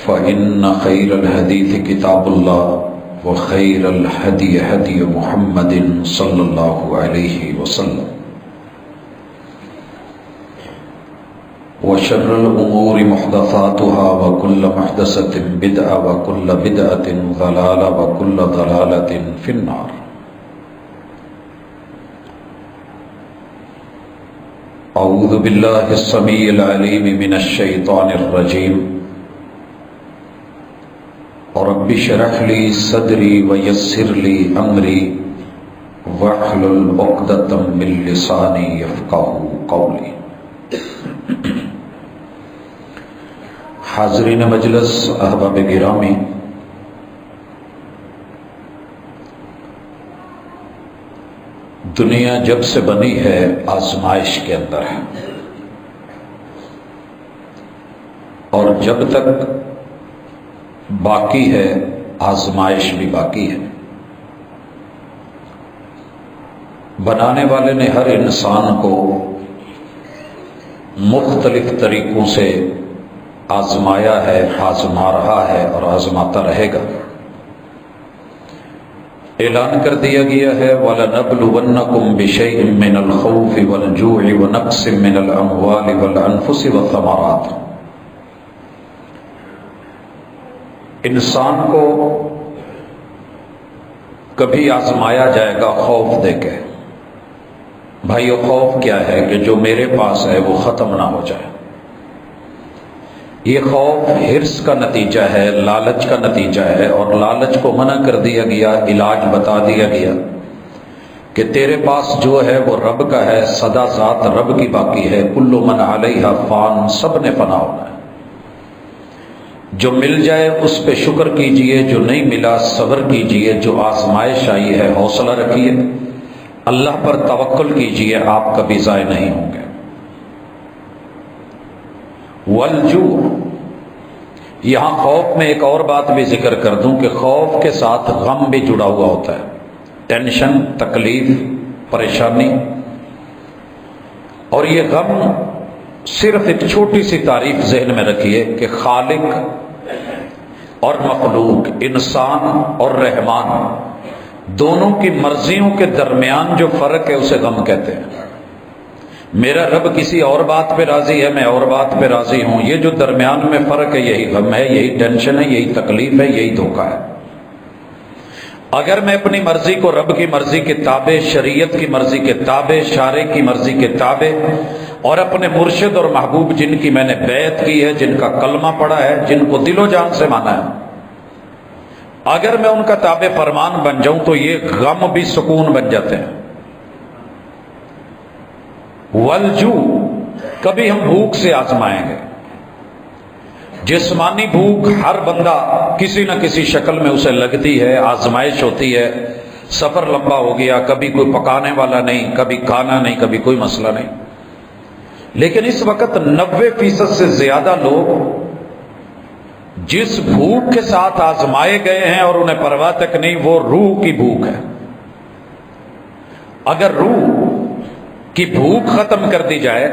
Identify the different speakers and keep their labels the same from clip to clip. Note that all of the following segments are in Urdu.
Speaker 1: فإن خير الحديث كتاب الله وخير الهدي هدي محمد صلى الله عليه وسلم وشر الأمور محدثاتها وكل محدثة بدعة وكل بدعة ضلالة وكل ضلالة في النار. أعوذ بالله السميع العليم من الشيطان الرجيم. رب اشرح لي صدري ويسر لي أمري واحلل عقدة من لساني يفقهوا قولي. حاضرین مجلس، احباب گرامی، دنیا جب سے بنی ہے آزمائش کے اندر ہے، اور جب تک باقی ہے آزمائش بھی باقی ہے. بنانے والے نے ہر انسان کو مختلف طریقوں سے آزمایا ہے، آزما رہا ہے اور آزماتا رہے گا. اعلان کر دیا گیا ہے وَلَنَبْلُوَنَّكُمْ بِشَيْءٍ مِّنَ الْخَوْفِ وَالْجُوعِ وَنَقْصٍ مِّنَ الْأَمْوَالِ وَالْأَنفُسِ وَالثَّمَرَاتِ. انسان کو کبھی آزمایا جائے گا خوف دے کے. بھائی وہ خوف کیا ہے کہ جو میرے پاس ہے وہ ختم نہ ہو جائے. یہ خوف حرص کا نتیجہ ہے، لالچ کا نتیجہ ہے، اور لالچ کو منع کر دیا گیا، علاج بتا دیا گیا کہ تیرے پاس جو ہے وہ رب کا ہے، سدا ذات رب کی باقی ہے. کل من علیہا فان، سب نے فنا ہونا ہے. جو مل جائے اس پہ شکر کیجئے، جو نہیں ملا صبر کیجئے. جو آزمائش آئی ہے حوصلہ رکھیے، اللہ پر توکل کیجئے، آپ کبھی ضائع نہیں ہوں گے. والجوع، یہاں خوف میں ایک اور بات بھی ذکر کر دوں کہ خوف کے ساتھ غم بھی جڑا ہوا ہوتا ہے. ٹینشن، تکلیف، پریشانی. اور یہ غم صرف ایک چھوٹی سی تعریف ذہن میں رکھیے کہ خالق اور مخلوق، انسان اور رحمان، دونوں کی مرضیوں کے درمیان جو فرق ہے اسے غم کہتے ہیں. میرا رب کسی اور بات پہ راضی ہے، میں اور بات پہ راضی ہوں. یہ جو درمیان میں فرق ہے یہی غم ہے، یہی ٹینشن ہے، یہی تکلیف ہے، یہی دھوکہ ہے. اگر میں اپنی مرضی کو رب کی مرضی کے تابع، شریعت کی مرضی کے تابع، شارع کی مرضی کے تابع، اور اپنے مرشد اور محبوب جن کی میں نے بیعت کی ہے، جن کا کلمہ پڑھا ہے، جن کو دل و جان سے مانا ہے، اگر میں ان کا تابع فرمان بن جاؤں تو یہ غم بھی سکون بن جاتے ہیں. والجوع، کبھی ہم بھوک سے آزمائیں گے. جسمانی بھوک ہر بندہ کسی نہ کسی شکل میں اسے لگتی ہے، آزمائش ہوتی ہے. سفر لمبا ہو گیا، کبھی کوئی پکانے والا نہیں، کبھی کھانا نہیں، کبھی کوئی مسئلہ نہیں. لیکن اس وقت 90% سے زیادہ لوگ جس بھوک کے ساتھ آزمائے گئے ہیں اور انہیں پرواہ تک نہیں، وہ روح کی بھوک ہے. اگر روح کی بھوک ختم کر دی جائے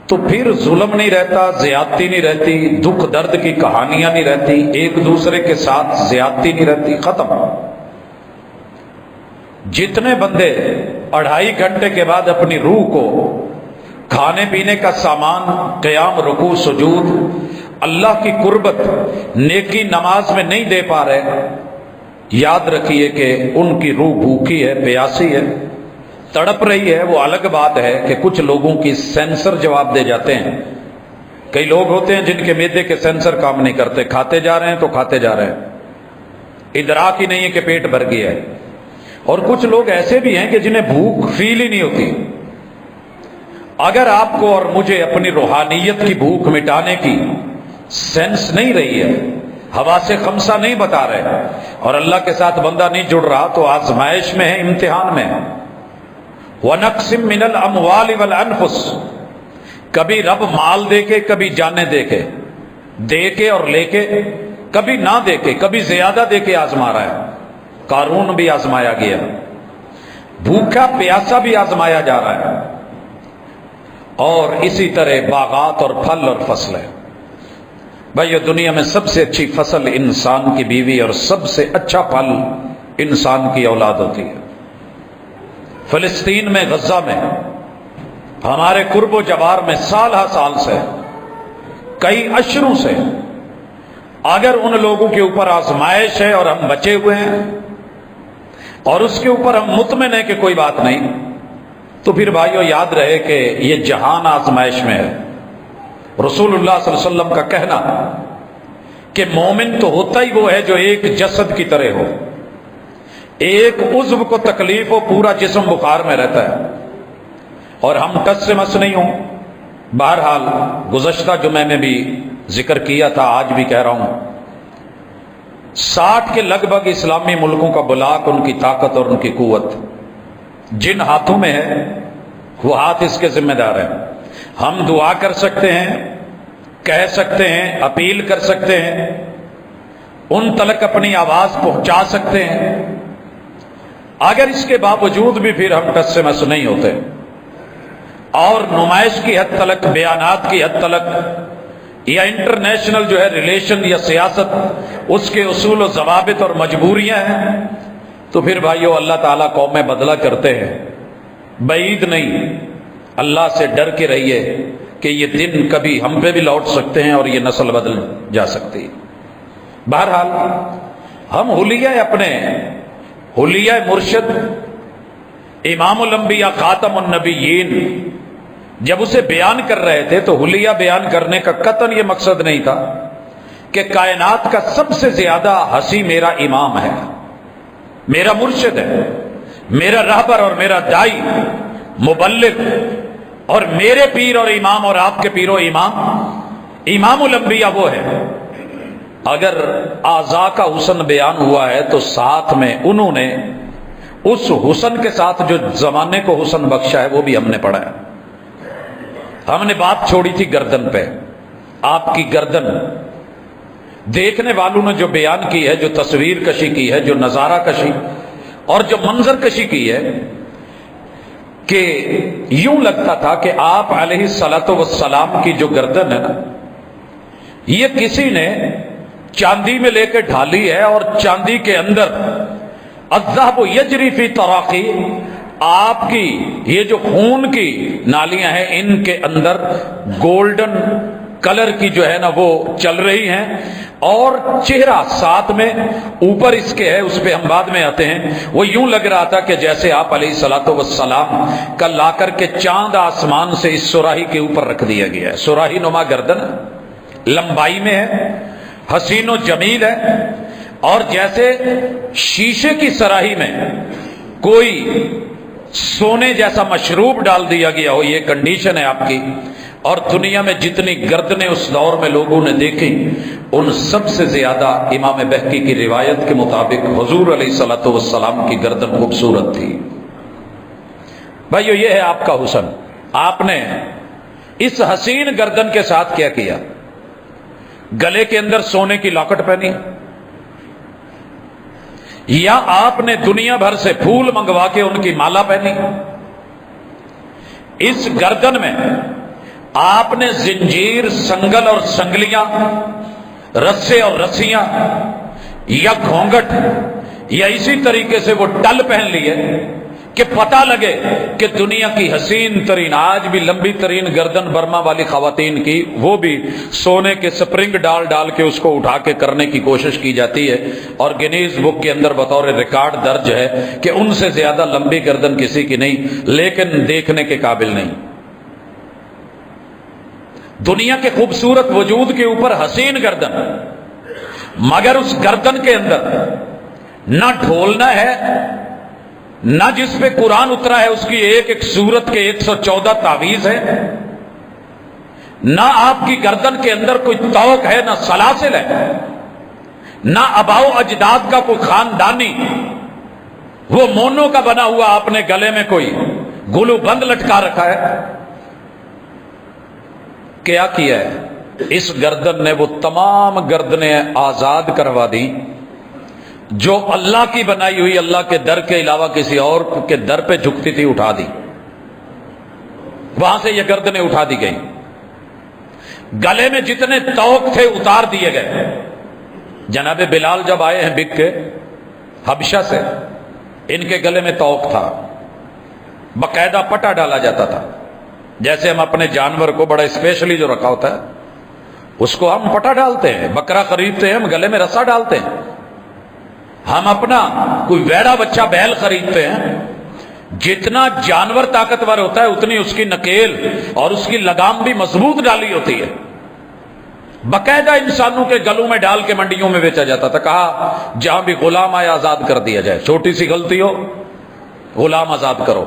Speaker 1: تو پھر ظلم نہیں رہتا، زیادتی نہیں رہتی، دکھ درد کی کہانیاں نہیں رہتی، ایک دوسرے کے ساتھ زیادتی نہیں رہتی، ختم. جتنے بندے 2.5 گھنٹے کے بعد اپنی روح کو کھانے پینے کا سامان، قیام، رکوع، سجود، اللہ کی قربت، نیکی، نماز میں نہیں دے پا رہے، یاد رکھیے کہ ان کی روح بھوکی ہے، پیاسی ہے، تڑپ رہی ہے. وہ الگ بات ہے کہ کچھ لوگوں کی سینسر جواب دے جاتے ہیں. کئی لوگ ہوتے ہیں جن کے معدے کے سینسر کام نہیں کرتے، کھاتے جا رہے ہیں تو کھاتے جا رہے ہیں، ادراک ہی نہیں ہے کہ پیٹ بھر گیا ہے. اور کچھ لوگ ایسے بھی ہیں کہ جنہیں بھوک فیل ہی نہیں ہوتی. اگر آپ کو اور مجھے اپنی روحانیت کی بھوک مٹانے کی سینس نہیں رہی ہے، حواس خمسہ نہیں بتا رہے، اور اللہ کے ساتھ بندہ نہیں جڑ رہا، تو آزمائش میں ہے، امتحان میں ہے. وَنَقْسِم مِّنَ الْأَمْوَالِ وَالْأَنفُسِ، کبھی رب مال دے کے، کبھی جانیں دے کے، دے کے اور لے کے، کبھی نہ دے کے، کبھی زیادہ دے کے آزما رہا ہے. قارون بھی آزمایا گیا، بھوکا پیاسا بھی آزمایا جا رہا ہے. اور اسی طرح باغات اور پھل اور فصلیں. بھائی دنیا میں سب سے اچھی فصل انسان کی بیوی اور سب سے اچھا پھل انسان کی اولاد ہوتی ہے۔ فلسطین میں، غزہ میں، ہمارے قرب و جوار میں سال ہر سال سے، کئی اشروں سے اگر ان لوگوں کے اوپر آزمائش ہے اور ہم بچے ہوئے ہیں اور اس کے اوپر ہم مطمئن ہیں کہ کوئی بات نہیں، تو پھر بھائیو یاد رہے کہ یہ جہان آزمائش میں ہے۔ رسول اللہ صلی اللہ علیہ وسلم کا کہنا کہ مومن تو ہوتا ہی وہ ہے جو ایک جسد کی طرح ہو، ایک عضو کو تکلیف ہو پورا جسم بخار میں رہتا ہے، اور ہم ٹس سے مس نہیں ہوں۔ بہرحال گزشتہ جمعے میں بھی ذکر کیا تھا، آج بھی کہہ رہا ہوں، 60 کے لگ بھگ اسلامی ملکوں کا بلاک، ان کی طاقت اور ان کی قوت جن ہاتھوں میں ہے وہ ہاتھ اس کے ذمہ دار ہیں۔ ہم دعا کر سکتے ہیں، کہہ سکتے ہیں، اپیل کر سکتے ہیں، ان تلک اپنی آواز پہنچا سکتے ہیں، اگر اس کے باوجود بھی پھر ہم ٹس سے مس نہیں ہوتے اور نمائش کی حد تلک، بیانات کی حد تلک، یا انٹرنیشنل جو ہے ریلیشن یا سیاست، اس کے اصول و ضوابط اور مجبوریاں ہیں، تو پھر بھائیو اللہ تعالیٰ قوم میں بدلہ کرتے ہیں۔ بعید نہیں، اللہ سے ڈر کے رہیے کہ یہ دن کبھی ہم پہ بھی لوٹ سکتے ہیں اور یہ نسل بدل جا سکتی ہے۔ بہرحال ہم حلیہ اپنے، حلیہ مرشد امام الانبیاء خاتم النبیین جب اسے بیان کر رہے تھے تو حلیہ بیان کرنے کا قطعاً یہ مقصد نہیں تھا کہ کائنات کا سب سے زیادہ ہنسی میرا امام ہے، میرا مرشد ہے، میرا رہبر اور میرا دائی، مبلغ، اور میرے پیر اور امام اور آپ کے پیر و امام امام الانبیاء وہ ہے۔ اگر اعضاء کا حسن بیان ہوا ہے تو ساتھ میں انہوں نے اس حسن کے ساتھ جو زمانے کو حسن بخشا ہے وہ بھی ہم نے پڑھا ہے۔ ہم نے بات چھوڑی تھی گردن پہ، آپ کی گردن دیکھنے والوں نے جو بیان کی ہے، جو تصویر کشی کی ہے، جو نظارہ کشی اور جو منظر کشی کی ہے، کہ یوں لگتا تھا کہ آپ علیہ الصلوۃ والسلام کی جو گردن ہے نا، یہ کسی نے چاندی میں لے کے ڈھالی ہے، اور چاندی کے اندر الذهب یجری فی تراقی، آپ کی یہ جو خون کی نالیاں ہیں ان کے اندر گولڈن کلر کی جو ہے نا وہ چل رہی ہیں، اور چہرہ ساتھ میں اوپر اس کے ہے، اس پہ ہم بعد میں آتے ہیں، وہ یوں لگ رہا تھا کہ جیسے آپ علیہ الصلوۃ والسلام کا لا کر کے چاند آسمان سے اس سراہی کے اوپر رکھ دیا گیا ہے۔ سراہی نما گردن لمبائی میں ہے، حسین و جمیل ہے، اور جیسے شیشے کی سراہی میں کوئی سونے جیسا مشروب ڈال دیا گیا ہو، یہ کنڈیشن ہے آپ کی۔ اور دنیا میں جتنی گردنیں اس دور میں لوگوں نے دیکھی، ان سب سے زیادہ امام بہقی کی روایت کے مطابق حضور علیہ الصلوۃ والسلام کی گردن خوبصورت تھی۔ بھائیو یہ ہے آپ کا حسن۔ آپ نے اس حسین گردن کے ساتھ کیا کیا؟ گلے کے اندر سونے کی لاکٹ پہنی، یا آپ نے دنیا بھر سے پھول منگوا کے ان کی مالا پہنی؟ اس گردن میں آپ نے زنجیر، سنگل اور سنگلیاں، رسے اور رسیاں، یا گھونگھٹ، یا اسی طریقے سے وہ ٹل پہن لیے کہ پتہ لگے کہ دنیا کی حسین ترین، آج بھی لمبی ترین گردن برما والی خواتین کی، وہ بھی سونے کے سپرنگ ڈال ڈال کے اس کو اٹھا کے کرنے کی کوشش کی جاتی ہے، اور گنیز بک کے اندر بطور ریکارڈ درج ہے کہ ان سے زیادہ لمبی گردن کسی کی نہیں، لیکن دیکھنے کے قابل نہیں۔ دنیا کے خوبصورت وجود کے اوپر حسین گردن، مگر اس گردن کے اندر نہ ڈھولنا ہے، نہ جس پہ قرآن اترا ہے اس کی ایک ایک سورت کے 114 تعویذ ہے، نہ آپ کی گردن کے اندر کوئی توق ہے، نہ سلاسل ہے، نہ آباء و اجداد کا کوئی خاندانی وہ مونوں کا بنا ہوا آپ نے گلے میں کوئی گلو بند لٹکا رکھا ہے۔ کیا کیا ہے؟ اس گردن نے وہ تمام گردنیں آزاد کروا دی جو اللہ کی بنائی ہوئی، اللہ کے در کے علاوہ کسی اور کے در پہ جھکتی تھی، اٹھا دی، وہاں سے یہ گردنیں اٹھا دی گئی۔ گلے میں جتنے توق تھے اتار دیے گئے. جناب بلال جب آئے ہیں بک کے حبشہ سے، ان کے گلے میں توق تھا، باقاعدہ پٹا ڈالا جاتا تھا. جیسے ہم اپنے جانور کو بڑا اسپیشلی جو رکھا ہوتا ہے اس کو ہم پٹا ڈالتے ہیں، بکرا خریدتے ہیں ہم گلے میں رسا ڈالتے ہیں. ہم اپنا کوئی ویڑا بچہ بیل خریدتے ہیں، جتنا جانور طاقتور ہوتا ہے اتنی اس کی نکیل اور اس کی لگام بھی مضبوط ڈالی ہوتی ہے. باقاعدہ انسانوں کے گلوں میں ڈال کے منڈیوں میں بیچا جاتا تھا. کہا جہاں بھی غلام آئے آزاد کر دیا جائے، چھوٹی سی غلطی ہو غلام آزاد کرو،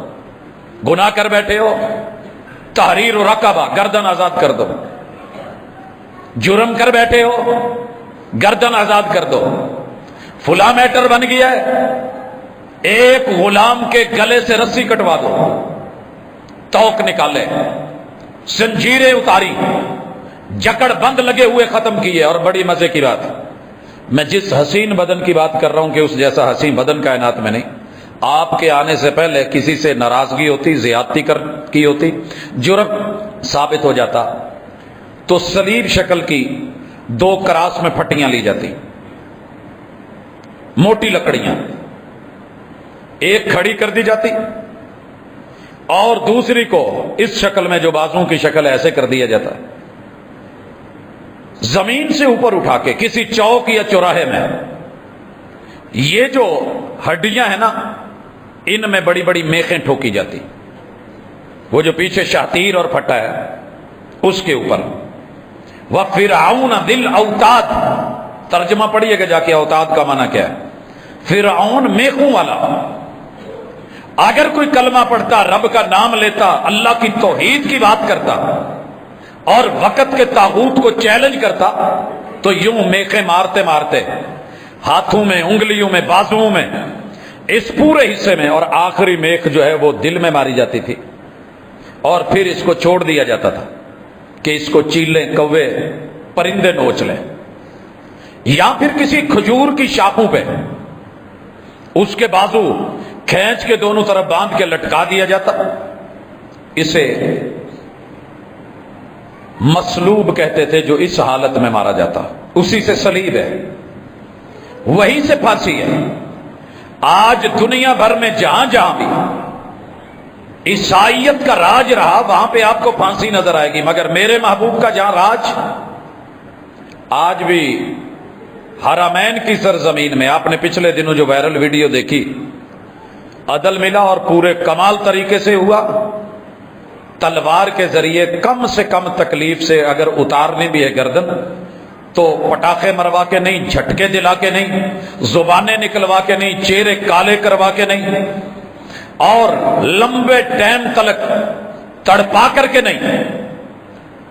Speaker 1: گناہ کر بیٹھے ہو تحریر و رقبہ گردن آزاد کر دو، جرم کر بیٹھے ہو گردن آزاد کر دو. فلاں میٹر بن گیا ہے، ایک غلام کے گلے سے رسی کٹوا دو، توق نکالے، زنجیریں اتاری، جکڑ بند لگے ہوئے ختم کیے. اور بڑی مزے کی بات، میں جس حسین بدن کی بات کر رہا ہوں کہ اس جیسا حسین بدن کائنات میں نہیں. آپ کے آنے سے پہلے کسی سے ناراضگی ہوتی، زیادتی کی ہوتی، جرم ثابت ہو جاتا تو صلیب شکل کی 2 کراس میں پھٹیاں لی جاتی، موٹی لکڑیاں، ایک کھڑی کر دی جاتی اور دوسری کو اس شکل میں جو بازوں کی شکل ایسے کر دیا جاتا ہے. زمین سے اوپر اٹھا کے کسی چوک یا چوراہے میں یہ جو ہڈیاں ہیں نا ان میں بڑی بڑی میخیں ٹھوکی جاتی. وہ جو پیچھے شاطیر اور پھٹا ہے اس کے اوپر وَفِرْعَوْنَ ذِي الْأَوْتَادِ، ترجمہ پڑھیے گا جا کے اوتاد کا معنی کیا ہے. فرعون میخوں والا. اگر کوئی کلمہ پڑھتا، رب کا نام لیتا، اللہ کی توحید کی بات کرتا اور وقت کے طاغوت کو چیلنج کرتا تو یوں میخیں مارتے مارتے ہاتھوں میں، انگلیوں میں، بازوؤں میں، اس پورے حصے میں، اور آخری میخ جو ہے وہ دل میں ماری جاتی تھی اور پھر اس کو چھوڑ دیا جاتا تھا کہ اس کو چیلیں، کوے، پرندے نوچ لیں. یا پھر کسی کھجور کی شاخوں پہ اس کے بازو کھینچ کے دونوں طرف باندھ کے لٹکا دیا جاتا. اسے مصلوب کہتے تھے جو اس حالت میں مارا جاتا. اسی سے صلیب ہے، وہی سے پھانسی ہے. آج دنیا بھر میں جہاں جہاں بھی عیسائیت کا راج رہا وہاں پہ آپ کو پھانسی نظر آئے گی، مگر میرے محبوب کا جہاں راج آج بھی حرمین کی سرزمین میں، آپ نے پچھلے دنوں جو وائرل ویڈیو دیکھی، عدل ملا اور پورے کمال طریقے سے ہوا. تلوار کے ذریعے کم سے کم تکلیف سے اگر اتارنی بھی ہے گردن تو پٹاخے مروا کے نہیں، جھٹکے دلا کے نہیں، زبانیں نکلوا کے نہیں، چہرے کالے کروا کے نہیں، اور لمبے ٹائم تلک تڑپا کر کے نہیں.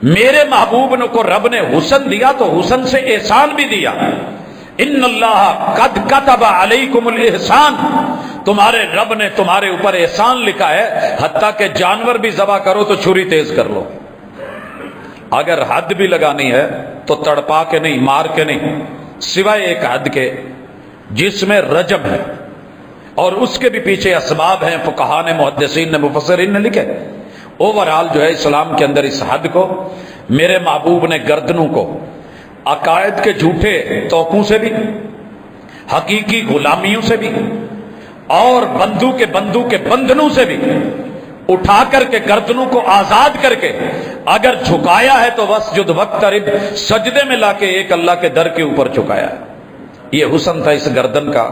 Speaker 1: میرے محبوب کو رب نے حسن دیا تو حسن سے احسان بھی دیا. ان اللہ قد کتب علیکم الاحسان، تمہارے رب نے تمہارے اوپر احسان لکھا ہے، حتیٰ کہ جانور بھی ذبح کرو تو چھری تیز کر لو. اگر حد بھی لگانی ہے تو تڑپا کے نہیں، مار کے نہیں، سوائے ایک حد کے جس میں رجم ہے اور اس کے بھی پیچھے اسباب ہیں، فقہاء نے، محدثین نے، مفسرین نے لکھے. اوورال جو ہے اسلام کے اندر اس حد کو میرے محبوب نے گردنوں کو عقائد کے جھوٹے توقوں سے بھی، حقیقی غلامیوں سے بھی، اور بندو کے بندھنوں سے بھی اٹھا کر کے گردنوں کو آزاد کر کے اگر جھکایا ہے تو وسجد وقترب، سجدے میں لا کے ایک اللہ کے در کے اوپر جھکایا. یہ حسن تھا اس گردن کا،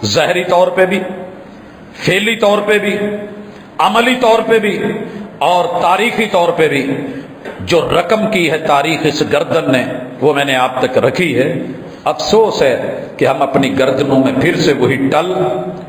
Speaker 1: ظاہری طور پہ بھی، فعلی طور پہ بھی، عملی طور پہ بھی اور تاریخی طور پہ بھی. جو رقم کی ہے تاریخ اس گردن نے وہ میں نے آپ تک رکھی ہے. افسوس ہے کہ ہم اپنی گردنوں میں پھر سے وہی ٹل،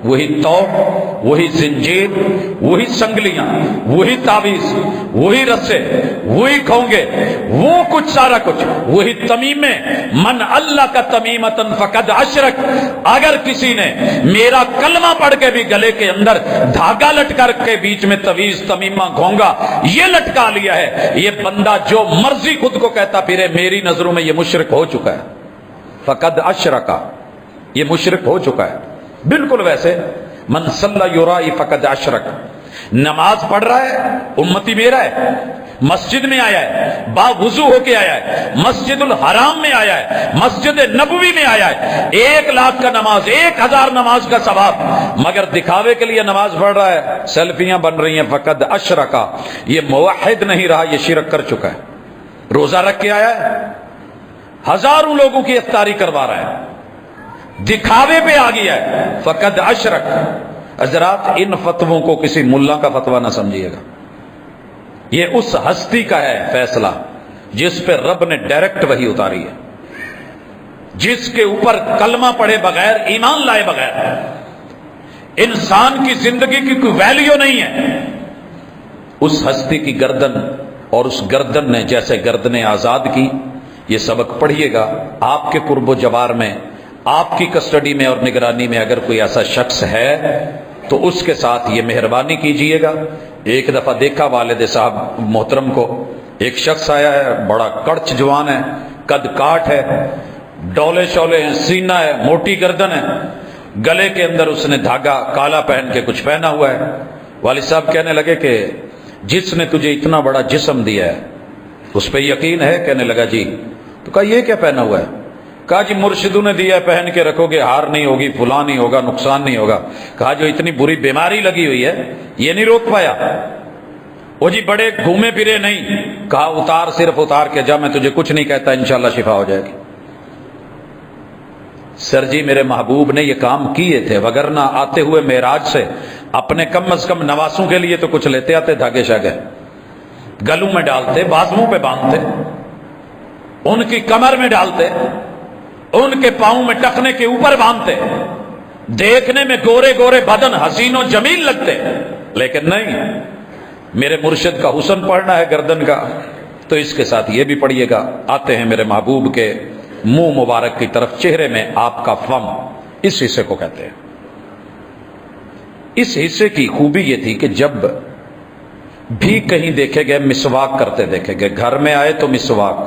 Speaker 1: وہی توق، وہی زنجیر، وہی سنگلیاں، وہی تعویذ، وہی رسے، وہی کھونگے، وہ کچھ سارا کچھ وہی تمیمے. من اللہ کا تمیمتن فقد اشرک، اگر کسی نے میرا کلمہ پڑھ کے بھی گلے کے اندر دھاگا لٹکا کے بیچ میں تعویذ، تمیمہ، گھونگا یہ لٹکا لیا ہے، یہ بندہ جو مرضی خود کو کہتا پھرے، میری نظروں میں یہ مشرک ہو چکا ہے. فقد اشرکا، یہ مشرک ہو چکا ہے. بالکل ویسے من صلی یرائی فقد اشرک، نماز پڑھ رہا ہے، امتی میرا ہے، مسجد میں آیا ہے، باوضو ہو کے آیا ہے، مسجد الحرام میں آیا ہے، مسجد نبوی میں آیا ہے، 1,00,000 کا نماز، 1,000 نماز کا ثواب، مگر دکھاوے کے لیے نماز پڑھ رہا ہے، سیلفیاں بن رہی ہیں، فقد اشرکا، یہ موحد نہیں رہا، یہ شرک کر چکا ہے۔ روزہ رکھ کے آیا ہے، ہزاروں لوگوں کی افطاری کروا رہا ہے، دکھاوے پہ آ گیا ہے، فقد اشرک۔ حضرات ان فتووں کو کسی ملا کا فتویٰ نہ سمجھیے گا، یہ اس ہستی کا ہے فیصلہ جس پہ رب نے ڈائریکٹ وحی اتاری ہے، جس کے اوپر کلمہ پڑھے بغیر، ایمان لائے بغیر انسان کی زندگی کی کوئی ویلیو نہیں ہے۔ اس ہستی کی گردن، اور اس گردن نے جیسے گردنیں آزاد کی، یہ سبق پڑھیے گا۔ آپ کے قرب و جوار میں، آپ کی کسٹڈی میں اور نگرانی میں اگر کوئی ایسا شخص ہے تو اس کے ساتھ یہ مہربانی کیجئے گا۔ ایک دفعہ دیکھا والد صاحب محترم کو، ایک شخص آیا ہے، بڑا کڑچ جوان ہے، قد کاٹ ہے، ڈولے شولے ہیں، سینہ ہے، موٹی گردن ہے، گلے کے اندر اس نے دھاگا کالا پہن کے کچھ پہنا ہوا ہے۔ والد صاحب کہنے لگے کہ جس نے تجھے اتنا بڑا جسم دیا ہے اس پہ یقین ہے؟ کہنے لگا جی۔ تو کہا یہ کیا پہنا ہوا ہے؟ کہا جی مرشدوں نے دیا ہے، پہن کے رکھو گے، ہار نہیں ہوگی، فلاں نہیں ہوگا، نقصان نہیں ہوگا۔ کہا جو اتنی بری بیماری لگی ہوئی ہے یہ نہیں روک پایا؟ وہ جی بڑے گھومے پھرے نہیں۔ کہا اتار، صرف اتار کے جا، میں تجھے کچھ نہیں کہتا، انشاءاللہ شفا ہو جائے گی۔ سر جی میرے محبوب نے یہ کام کیے تھے، وگرنہ آتے ہوئے معراج سے اپنے کم از کم نواسوں کے لیے تو کچھ لیتے آتے، دھاگے شاگے گلوں میں ڈالتے، بازوؤں پہ باندھتے، ان کی کمر میں ڈالتے، ان کے پاؤں میں ٹخنے کے اوپر باندھتے، دیکھنے میں گورے گورے بدن حسین و جمیل لگتے، لیکن نہیں، میرے مرشد کا حسن پڑھنا ہے گردن کا تو اس کے ساتھ یہ بھی پڑھیے گا۔ آتے ہیں میرے محبوب کے منہ مبارک کی طرف، چہرے میں آپ کا فم، اس حصے کو کہتے ہیں۔ اس حصے کی خوبی یہ تھی کہ جب بھی کہیں دیکھے گئے مسواک کرتے دیکھے گئے، گھر میں آئے تو مسواک،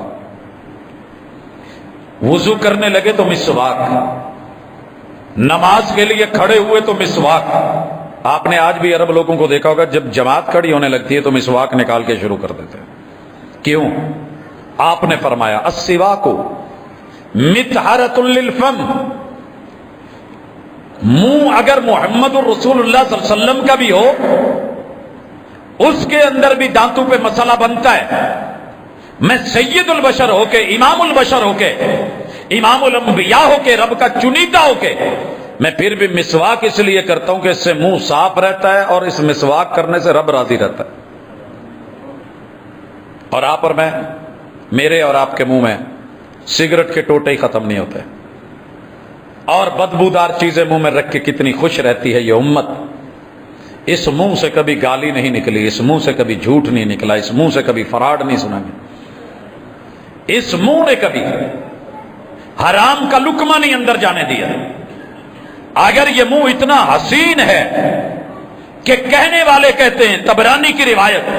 Speaker 1: وضو کرنے لگے تو مسواک، نماز کے لیے کھڑے ہوئے تو مسواک۔ آپ نے آج بھی عرب لوگوں کو دیکھا ہوگا، جب جماعت کھڑی ہونے لگتی ہے تو مسواک نکال کے شروع کر دیتے ہیں۔ کیوں؟ آپ نے فرمایا السواک مطہرۃ للفم، منہ اگر محمد الرسول اللہ صلی اللہ علیہ وسلم کا بھی ہو، اس کے اندر بھی دانتوں پہ مسئلہ بنتا ہے۔ میں سید البشر ہو کے، امام البشر ہو کے، امام الانبیاء ہو کے، رب کا چنیدہ ہو کے، میں پھر بھی مسواک اس لیے کرتا ہوں کہ اس سے منہ صاف رہتا ہے اور اس مسواک کرنے سے رب راضی رہتا ہے۔ اور آپ اور میں، میرے اور آپ کے منہ میں سگریٹ کے ٹوٹے ہی ختم نہیں ہوتے، اور بدبودار چیزیں منہ میں رکھ کے کتنی خوش رہتی ہے یہ امت۔ اس منہ سے کبھی گالی نہیں نکلی، اس منہ سے کبھی جھوٹ نہیں نکلا، اس منہ سے کبھی فراڈ نہیں سنا گیا، اس منہ نے کبھی حرام کا لقمہ نہیں اندر جانے دیا۔ اگر یہ منہ اتنا حسین ہے کہ کہنے والے کہتے ہیں، طبرانی کی روایت،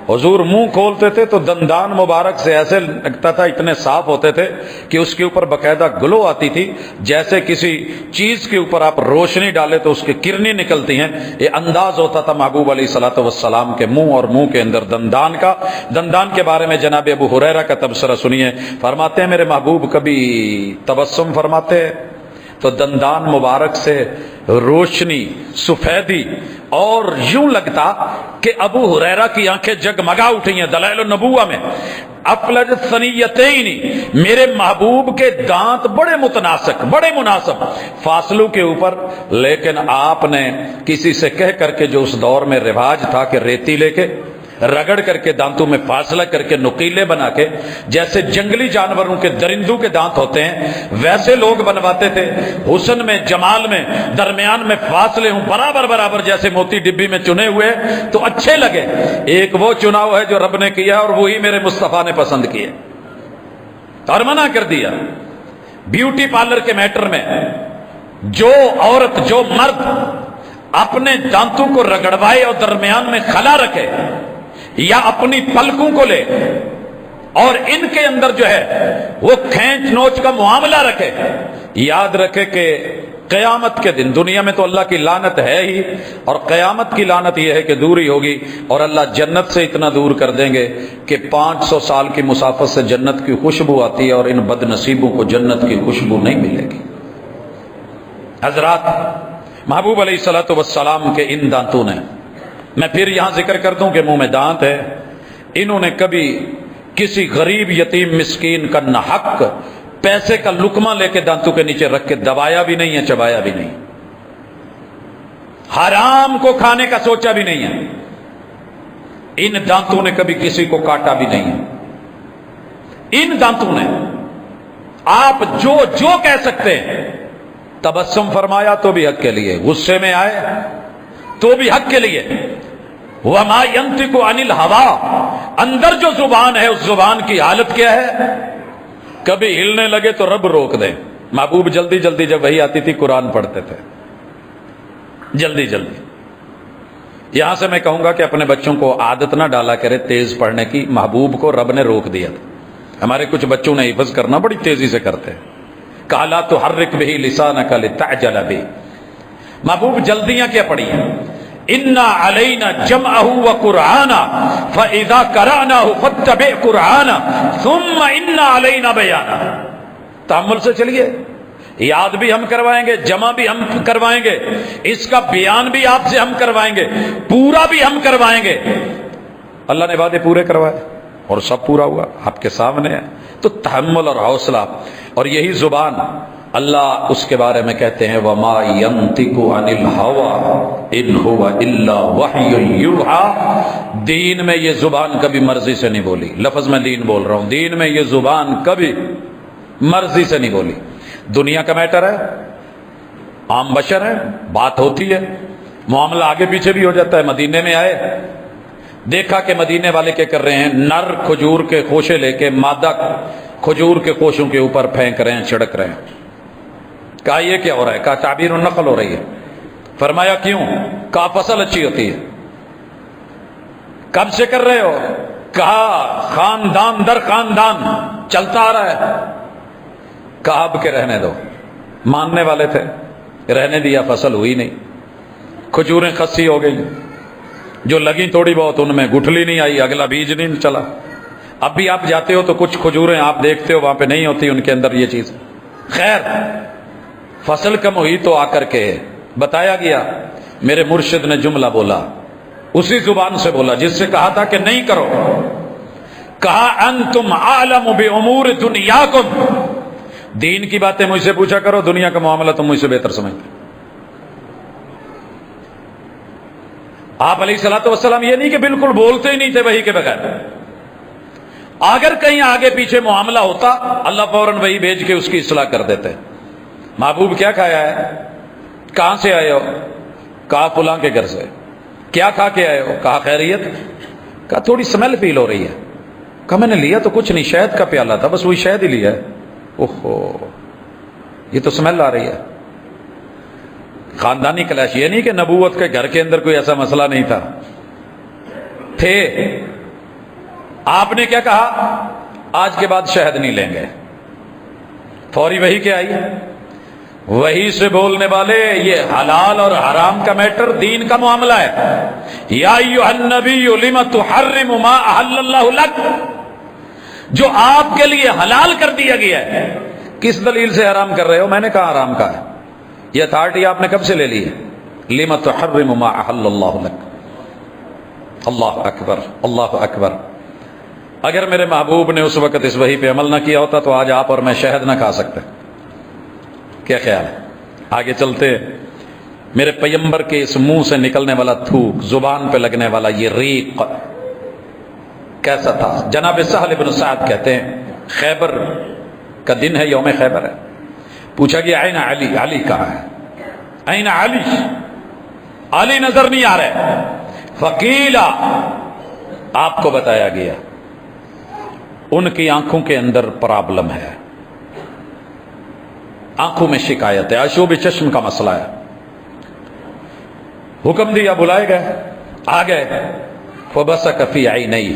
Speaker 1: حضور منہ کھولتے تھے تو دندان مبارک سے ایسے لگتا تھا، اتنے صاف ہوتے تھے کہ اس کے اوپر باقاعدہ گلو آتی تھی، جیسے کسی چیز کے اوپر آپ روشنی ڈالے تو اس کی کرنیں نکلتی ہیں۔ یہ انداز ہوتا تھا محبوب علیہ الصلوۃ والسلام کے منہ اور منہ کے اندر دندان کا۔ دندان کے بارے میں جناب ابو ہریرہ کا تبصرہ سنیے، فرماتے ہیں میرے محبوب کبھی تبسم فرماتے تو دندان مبارک سے روشنی، سفیدی، اور یوں لگتا کہ ابو ہریرہ کی آنکھیں جگمگا اٹھی ہیں۔ دلائل النبوہ میں افلج ثنیتین، میرے محبوب کے دانت بڑے متناسق، بڑے مناسب فاصلوں کے اوپر، لیکن آپ نے کسی سے کہہ کر کے، جو اس دور میں رواج تھا کہ ریتی لے کے رگڑ کر کے دانتوں میں فاصلہ کر کے نکیلے بنا کے، جیسے جنگلی جانوروں کے، درندوں کے دانت ہوتے ہیں ویسے لوگ بنواتے تھے، حسن میں، جمال میں، درمیان میں فاصلے ہوں برابر برابر، جیسے موتی ڈبی میں چنے ہوئے تو اچھے لگے۔ ایک وہ چناؤ ہے جو رب نے کیا اور وہی میرے مصطفیٰ نے پسند کیا اور منع کر دیا۔ بیوٹی پارلر کے میٹر میں جو عورت، جو مرد اپنے دانتوں کو رگڑوائے اور درمیان میں خلا رکھے، یا اپنی پلکوں کو لے اور ان کے اندر جو ہے وہ کھینچ نوچ کا معاملہ رکھے، یاد رکھے کہ قیامت کے دن دنیا میں تو اللہ کی لعنت ہے ہی، اور قیامت کی لعنت یہ ہے کہ دور ہی ہوگی، اور اللہ جنت سے اتنا دور کر دیں گے کہ 500 سال کی مسافت سے جنت کی خوشبو آتی ہے، اور ان بد نصیبوں کو جنت کی خوشبو نہیں ملے گی۔ حضرات، محبوب علیہ الصلوۃ والسلام کے ان دانتوں نے، میں پھر یہاں ذکر کر دوں کہ منہ میں دانت ہے، انہوں نے کبھی کسی غریب یتیم مسکین کا نہ حق پیسے کا لقمہ لے کے دانتوں کے نیچے رکھ کے دبایا بھی نہیں ہے، چبایا بھی نہیں، حرام کو کھانے کا سوچا بھی نہیں ہے، ان دانتوں نے کبھی کسی کو کاٹا بھی نہیں ہے۔ ان دانتوں نے آپ جو کہہ سکتے ہیں، تبسم فرمایا تو بھی حق کے لیے، غصے میں آئے تو بھی حق کے لیے، وما ينطق عن الهوى، اندر جو زبان ہے اس زبان کی حالت کیا ہے؟ کبھی ہلنے لگے تو رب روک دے۔ محبوب جلدی جلدی جب وہی آتی تھی قرآن پڑھتے تھے، جلدی جلدی۔ یہاں سے میں کہوں گا کہ اپنے بچوں کو عادت نہ ڈالا کرے تیز پڑھنے کی، محبوب کو رب نے روک دیا تھا۔ ہمارے کچھ بچوں نے حفظ کرنا بڑی تیزی سے کرتے ہیں، قال لا تحرک به لسانک لتعجل به۔ محبوب جلدیاں کیا پڑھی ہیں؟ انا علینا جمعہ وقرآنا فاذا قرأناہ فاتبع قرآنا ثم انا علینا بیانا۔ تأمل سے چلیے، یاد بھی ہم کروائیں گے، جمع بھی ہم کروائیں گے، اس کا بیان بھی آپ سے ہم کروائیں گے، پورا بھی ہم کروائیں گے۔ اللہ نے وعدے پورے کروائے اور سب پورا ہوا، آپ کے سامنے ہے۔ تو تحمل اور حوصلہ، اور یہی زبان اللہ اس کے بارے میں کہتے ہیں وَمَا يَنطِقُ عَنِ الْهَوَىٰ إِنْ هُوَ إِلَّا وَحْيٌ يُوحَىٰ۔ دین میں یہ زبان کبھی مرضی سے نہیں بولی، لفظ میں دین بول رہا ہوں، دین میں یہ زبان کبھی مرضی سے نہیں بولی۔ دنیا کا میٹر ہے، عام بشر ہے، بات ہوتی ہے، معاملہ آگے پیچھے بھی ہو جاتا ہے۔ مدینے میں آئے، دیکھا کہ مدینے والے کیا کر رہے ہیں، نر کھجور کے خوشے لے کے مادہ کھجور کے خوشوں کے اوپر پھینک رہے ہیں، چھڑک رہے ہیں۔ کہا یہ کیا ہو رہا ہے؟ کہا تعبیر النقل ہو رہی ہے۔ فرمایا کیوں؟ کہا فصل اچھی ہوتی ہے۔ کب سے کر رہے ہو؟ کہا خاندان در خاندان چلتا آ رہا ہے۔ کہا اب کے رہنے دو، ماننے والے تھے، رہنے دیا، فصل ہوئی نہیں، کھجوریں خسی ہو گئی، جو لگی تھوڑی بہت ان میں گٹھلی نہیں آئی، اگلا بیج نہیں چلا۔ اب بھی آپ جاتے ہو تو کچھ کھجوریں آپ دیکھتے ہو وہاں پہ نہیں ہوتی، ان کے اندر یہ چیز۔ خیر، فصل کم ہوئی تو آ کر کے بتایا گیا، میرے مرشد نے جملہ بولا، اسی زبان سے بولا جس سے کہا تھا کہ نہیں کرو۔ کہا انتم عالم بامور دنیاکم، دین کی باتیں مجھ سے پوچھا کرو، دنیا کا معاملہ تم مجھ سے بہتر سمجھتے۔ آپ علیہ الصلوۃ والسلام یہ نہیں کہ بالکل بولتے ہی نہیں تھے وحی کے بغیر، اگر کہیں آگے پیچھے معاملہ ہوتا اللہ فوراً وہی بھیج کے اس کی اصلاح کر دیتے۔ محبوب کیا کھایا ہے؟ کہاں سے آئے ہو؟ کہا فلاں کے گھر سے۔ کیا کھا کے آئے ہو؟ کہا خیریت۔ کہا تھوڑی سمیل فیل ہو رہی ہے۔ کہا میں نے لیا تو کچھ نہیں، شہد کا پیالہ تھا، بس وہی شہد ہی لیا ہے۔ اوہو، یہ تو سمیل آ رہی ہے۔ خاندانی کلیش، یہ نہیں کہ نبوت کے گھر کے اندر کوئی ایسا مسئلہ نہیں تھا، تھے۔ آپ نے کیا کہا؟ آج کے بعد شہد نہیں لیں گے۔ فوری وہی کیا آئی؟ وہی سے بولنے والے، یہ حلال اور حرام کا میٹر دین کا معاملہ ہے۔ یا ایھا النبی لم تحرم ما احل اللہ لک، جو آپ کے لیے حلال کر دیا گیا ہے کس دلیل سے حرام کر رہے ہو؟ میں نے کہا حرام کا ہے۔ یہ اتھارٹی آپ نے کب سے لے لی ہے؟ لم تحرم ما احل اللہ لک۔ اللہ اکبر، اللہ اکبر۔ اگر میرے محبوب نے اس وقت اس وحی پہ عمل نہ کیا ہوتا تو آج آپ اور میں شہد نہ کھا سکتے۔ کیا خیال ہے؟ آگے چلتے، میرے پیغمبر کے اس منہ سے نکلنے والا تھوک، زبان پہ لگنے والا یہ ریق کیسا تھا؟ جناب سہل بن سعد کہتے ہیں خیبر کا دن ہے، یوم خیبر ہے، پوچھا گیا این علی، علی کہاں ہے؟ این علی، علی نظر نہیں آ رہے۔ فقیلا، آپ کو بتایا گیا ان کی آنکھوں کے اندر پرابلم ہے، آنکھوں میں شکایت ہے، آشوب چشم کا مسئلہ ہے۔ حکم دیا، بلائے گئے، آ گئے۔ فبصق فی عینیہ،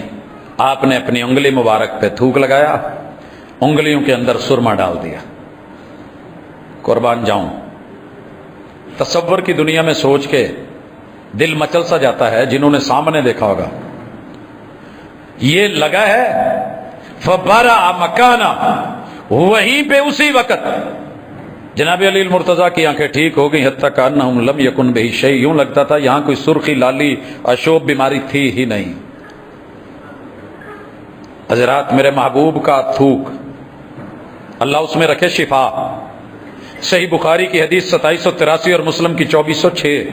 Speaker 1: آپ نے اپنی انگلی مبارک پہ تھوک لگایا، انگلیوں کے اندر سرما ڈال دیا۔ قربان جاؤں، تصور کی دنیا میں سوچ کے دل مچل سا جاتا ہے. جنہوں نے سامنے دیکھا ہوگا یہ لگا ہے فبرأ مکانا، وہیں پہ اسی وقت جناب علی المرتضیٰ کی آنکھیں ٹھیک ہو گئی، حتیٰ کأنہم لم یکن بہ شیء، یوں لگتا تھا یہاں کوئی سرخی لالی اشوب بیماری تھی ہی نہیں. حضرات میرے محبوب کا تھوک اللہ اس میں رکھے شفا. صحیح بخاری کی حدیث 2783 اور مسلم کی 2406.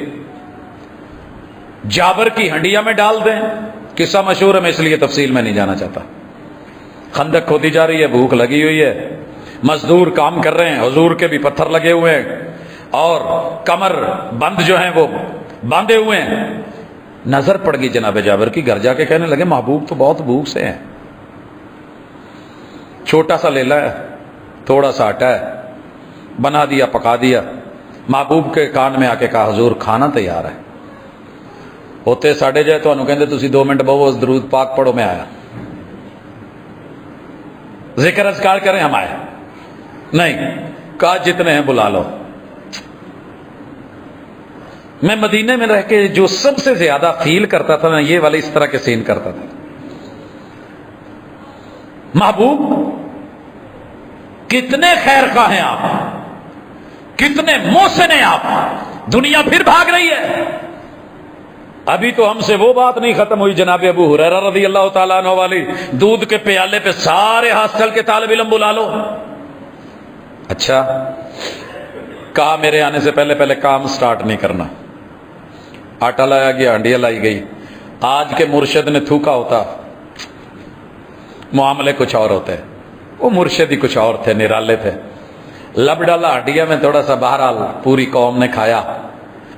Speaker 1: جابر کی ہنڈیا میں ڈال دیں، قصہ مشہور ہے، میں اس لیے تفصیل میں نہیں جانا چاہتا. خندق کھودی جا رہی ہے، بھوک لگی ہوئی ہے، مزدور کام کر رہے ہیں، حضور کے بھی پتھر لگے ہوئے ہیں اور کمر بند جو ہیں وہ باندھے ہوئے ہیں. نظر پڑ گئی جناب جابر کی، گھر جا کے کہنے لگے محبوب تو بہت بھوک سے ہیں. چھوٹا سا لیلا ہے، تھوڑا سا آٹا ہے، بنا دیا، پکا دیا. محبوب کے کان میں آ کے کہا حضور کھانا تیار ہے. ہوتے ساڑھے جائے تو انہوں کہندے تسی 2 منٹ بہو درود پاک پڑھو، میں آیا. ذکر اذکار کریں، ہم آئے نہیں. کہا جتنے ہیں بلا لو. میں مدینے میں رہ کے جو سب سے زیادہ فیل کرتا تھا نا، یہ والا اس طرح کے سین کرتا تھا. محبوب کتنے خیر خواہ ہیں آپ، کتنے محسن ہیں آپ، دنیا پھر بھاگ رہی ہے. ابھی تو ہم سے وہ بات نہیں ختم ہوئی جناب ابو ہریرہ رضی اللہ تعالیٰ عنہ والی، دودھ کے پیالے پہ سارے ہاسٹل کے طالب علم بلا لو. اچھا، کہا میرے آنے سے پہلے پہلے کام سٹارٹ نہیں کرنا. آٹا لایا گیا، ہنڈیا لائی گئی. آج کے مرشد نے تھوکا ہوتا معاملے کچھ اور ہوتے. وہ مرشد ہی کچھ اور تھے، نرالے تھے. لب ڈالا ہنڈیا میں تھوڑا سا، بہرحال پوری قوم نے کھایا،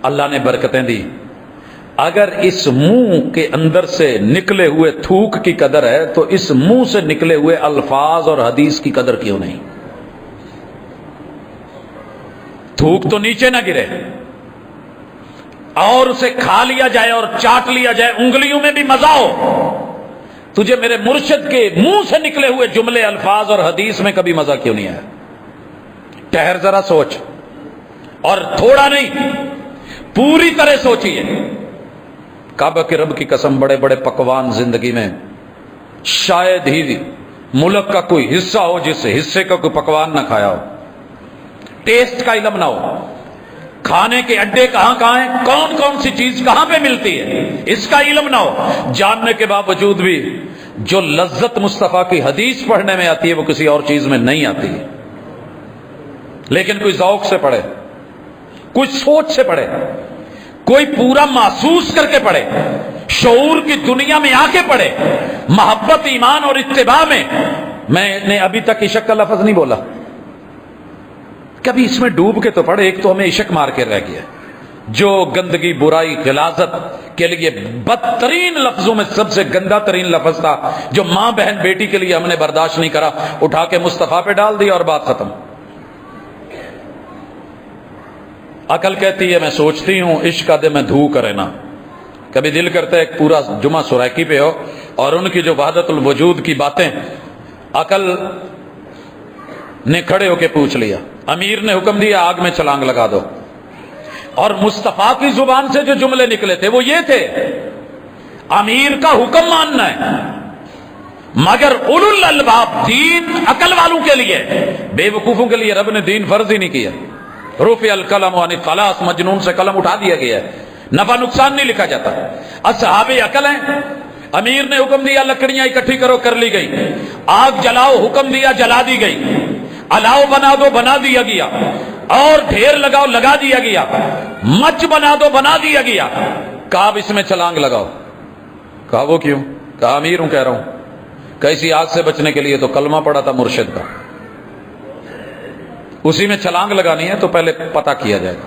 Speaker 1: اللہ نے برکتیں دی. اگر اس منہ کے اندر سے نکلے ہوئے تھوک کی قدر ہے تو اس منہ سے نکلے ہوئے الفاظ اور حدیث کی قدر کیوں نہیں؟ تھوک تو نیچے نہ گرے اور اسے کھا لیا جائے اور چاٹ لیا جائے، انگلیوں میں بھی مزہ ہو. تجھے میرے مرشد کے منہ سے نکلے ہوئے جملے، الفاظ اور حدیث میں کبھی مزہ کیوں نہیں آیا؟ ٹھہر ذرا سوچ، اور تھوڑا نہیں پوری طرح سوچیے. کعبہ کے رب کی قسم، بڑے بڑے پکوان زندگی میں شاید ہی ملک کا کوئی حصہ ہو جس حصے کا کوئی پکوان نہ کھایا ہو. ٹیسٹ کا علم نہ ہو، کھانے کے اڈے کہاں کہاں ہیں، کون کون سی چیز کہاں پہ ملتی ہے، اس کا علم نہ ہو. جاننے کے باوجود بھی جو لذت مصطفیٰ کی حدیث پڑھنے میں آتی ہے وہ کسی اور چیز میں نہیں آتی. لیکن کوئی ذوق سے پڑھے، کوئی سوچ سے پڑھے، کوئی پورا محسوس کر کے پڑھے، شعور کی دنیا میں آ کے پڑھے، محبت، ایمان اور اتباع میں. میں نے ابھی تک عشق کا لفظ نہیں بولا، کبھی اس میں ڈوب کے تو پڑھے. ایک تو ہمیں عشق مار کے رہ گیا، جو گندگی، برائی، غلاظت کے لیے بدترین لفظوں میں سب سے گندا ترین لفظ تھا، جو ماں بہن بیٹی کے لیے ہم نے برداشت نہیں کرا، اٹھا کے مصطفیٰ پہ ڈال دیا اور بات ختم. عقل کہتی ہے، میں سوچتی ہوں عشق کا دے میں دھو کرے نا. کبھی دل کرتا ہے ایک پورا جمعہ سرائکی پہ ہو اور ان کی جو وحدت الوجود کی باتیں عقل نے کھڑے ہو کے پوچھ لیا. امیر نے حکم دیا آگ میں چھلانگ لگا دو، اور مصطفیٰ کی زبان سے جو جملے نکلے تھے وہ یہ تھے، امیر کا حکم ماننا ہے، مگر اولو الالباب، دین عقل والوں کے لیے، بے وقوفوں کے لیے رب نے دین فرض ہی نہیں کیا. رفع القلم عن الثلاث، مجنون سے قلم اٹھا دیا گیا ہے، نفع نقصان نہیں لکھا جاتا. اصحاب عقل ہیں. امیر نے حکم دیا لکڑیاں اکٹھی کرو، کر لی گئی. آگ جلاؤ، حکم دیا، جلا دی گئی. الاؤ بنا دو، بنا دیا گیا. اور ڈھیر لگاؤ، لگا دیا گیا. مچ بنا دو، بنا دیا گیا. کہا اب اس میں چھلانگ لگاؤ. کہا وہ کیوں؟ کہا امیر ہوں، کہہ رہا ہوں کیسی آگ سے بچنے کے لیے تو کلمہ پڑا تھا مرشد کا، اسی میں چھلانگ لگانی ہے تو پہلے پتہ کیا جائے گا.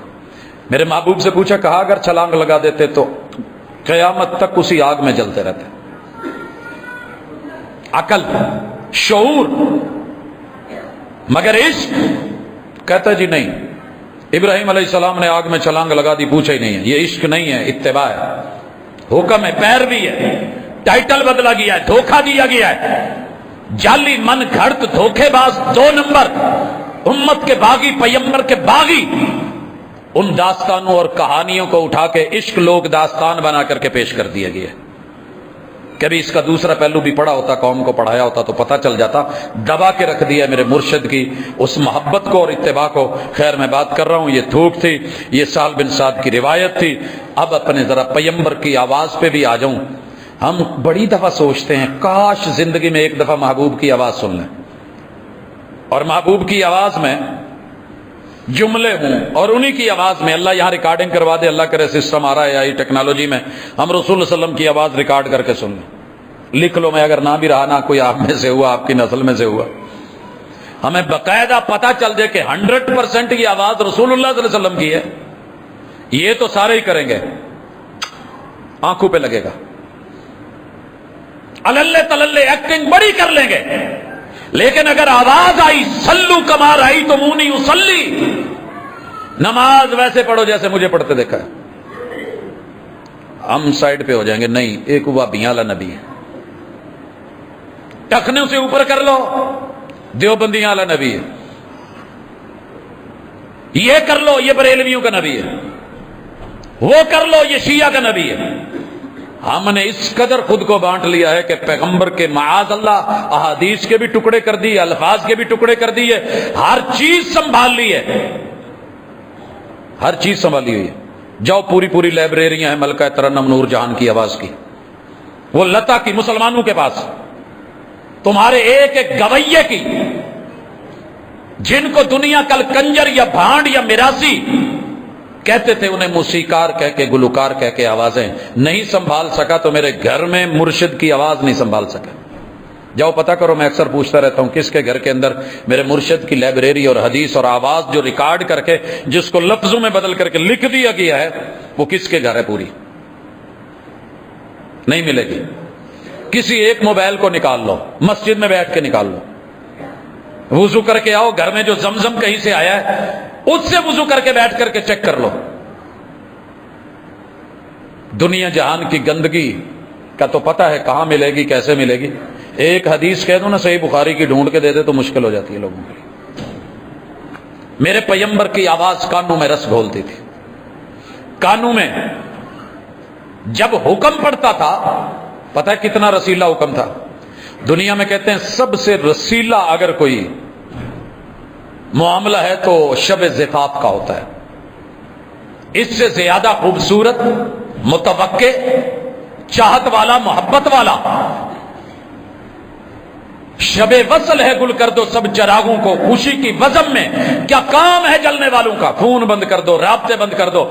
Speaker 1: میرے محبوب سے پوچھا، کہا اگر چھلانگ لگا دیتے تو قیامت تک اسی آگ میں جلتے رہتے. عقل، شعور. مگر عشق کہتا جی نہیں. ابراہیم علیہ السلام نے آگ میں چھلانگ لگا دی، پوچھا ہی نہیں ہے. یہ عشق نہیں ہے، اتباع ہے، حکم ہے، پیروی ہے. ٹائٹل بدلا گیا ہے، دھوکہ دیا گیا ہے. جعلی، من گھڑت، دھوکے باز، 2 نمبر، امت کے باغی، پیمبر کے باغی. ان داستانوں اور کہانیوں کو اٹھا کے عشق لوگ داستان بنا کر کے پیش کر دیا گیا. کبھی اس کا دوسرا پہلو بھی پڑھا ہوتا، قوم کو پڑھایا ہوتا تو پتہ چل جاتا. دبا کے رکھ دیا میرے مرشد کی اس محبت کو اور اتباع کو. خیر میں بات کر رہا ہوں، یہ تھوک تھی، یہ سہل بن سعد کی روایت تھی. اب اپنے ذرا پیمبر کی آواز پہ بھی آ جاؤں. ہم بڑی دفعہ سوچتے ہیں کاش زندگی میں ایک دفعہ محبوب کی آواز سن لیں، اور محبوب کی آواز میں جملے ہوں، اور انہی کی آواز میں اللہ یہاں ریکارڈنگ کروا دے. اللہ کرے سسٹم آ رہا ہے آئی ٹیکنالوجی میں، ہم رسول اللہ علیہ وسلم کی آواز ریکارڈ کر کے سن لیں. لکھ لو، میں اگر نہ بھی رہا، نہ کوئی آپ میں سے ہوا، آپ کی نسل میں سے ہوا، ہمیں باقاعدہ پتہ چل جائے کہ 100% یہ آواز رسول اللہ صلی اللہ علیہ وسلم کی ہے. یہ تو سارے ہی کریں گے، آنکھوں پہ لگے گا، اللہ تللے ایکٹنگ بڑی کر لیں گے. لیکن اگر آواز آئی سلو کما رہی تو منہ نہیں اسلی، نماز ویسے پڑھو جیسے مجھے پڑھتے دیکھا ہے، ہم سائڈ پہ ہو جائیں گے. نہیں، ایک وہابیاں والا نبی ہے، ٹخنے سے اوپر کر لو، دیوبندیاں والا نبی ہے. یہ کر لو، یہ بریلویوں کا نبی ہے. وہ کر لو، یہ شیعہ کا نبی ہے. ہم نے اس قدر خود کو بانٹ لیا ہے کہ پیغمبر کے معاذ اللہ احادیث کے بھی ٹکڑے کر دیے، الفاظ کے بھی ٹکڑے کر دیے، ہر چیز سنبھال لی ہے، ہر چیز سنبھالی ہوئی ہے. جاؤ، پوری لائبریریاں ہیں ملکہ ترنم نور جہان کی آواز کی، وہ لتا کی مسلمانوں کے پاس، تمہارے ایک ایک گویے کی، جن کو دنیا کل کنجر یا بھانڈ یا میراثی کہتے تھے، انہیں موسیقار کہہ کے، گلوکار کہہ کے آوازیں نہیں سنبھال سکا تو میرے گھر میں مرشد کی آواز نہیں سنبھال سکا. جاؤ پتہ کرو، میں اکثر پوچھتا رہتا ہوں کس کے گھر کے اندر میرے مرشد کی لائبریری اور حدیث اور آواز جو ریکارڈ کر کے، جس کو لفظوں میں بدل کر کے لکھ دیا گیا ہے، وہ کس کے گھر ہے؟ پوری نہیں ملے گی. کسی ایک موبائل کو نکال لو، مسجد میں بیٹھ کے نکال لو، وضو کر کے آؤ، گھر میں جو زمزم کہیں سے آیا ہے اس سے وضو کر کے بیٹھ کر کے چیک کر لو. دنیا جہان کی گندگی کا تو پتہ ہے کہاں ملے گی، کیسے ملے گی. ایک حدیث کہہ دو نا صحیح بخاری کی ڈھونڈ کے دے دے تو مشکل ہو جاتی ہے لوگوں کے لیے. میرے پیمبر کی آواز کانوں میں رس گھولتی تھی. کانوں میں جب حکم پڑتا تھا، پتہ ہے کتنا رسیلا حکم تھا. دنیا میں کہتے ہیں سب سے رسیلا اگر کوئی معاملہ ہے تو شب زفاف کا ہوتا ہے. اس سے زیادہ خوبصورت، متوقع، چاہت والا، محبت والا شب وصل ہے. گل کر دو سب چراغوں کو خوشی کی وزم میں، کیا کام ہے جلنے والوں کا؟ فون بند کر دو، رابطے بند کر دو،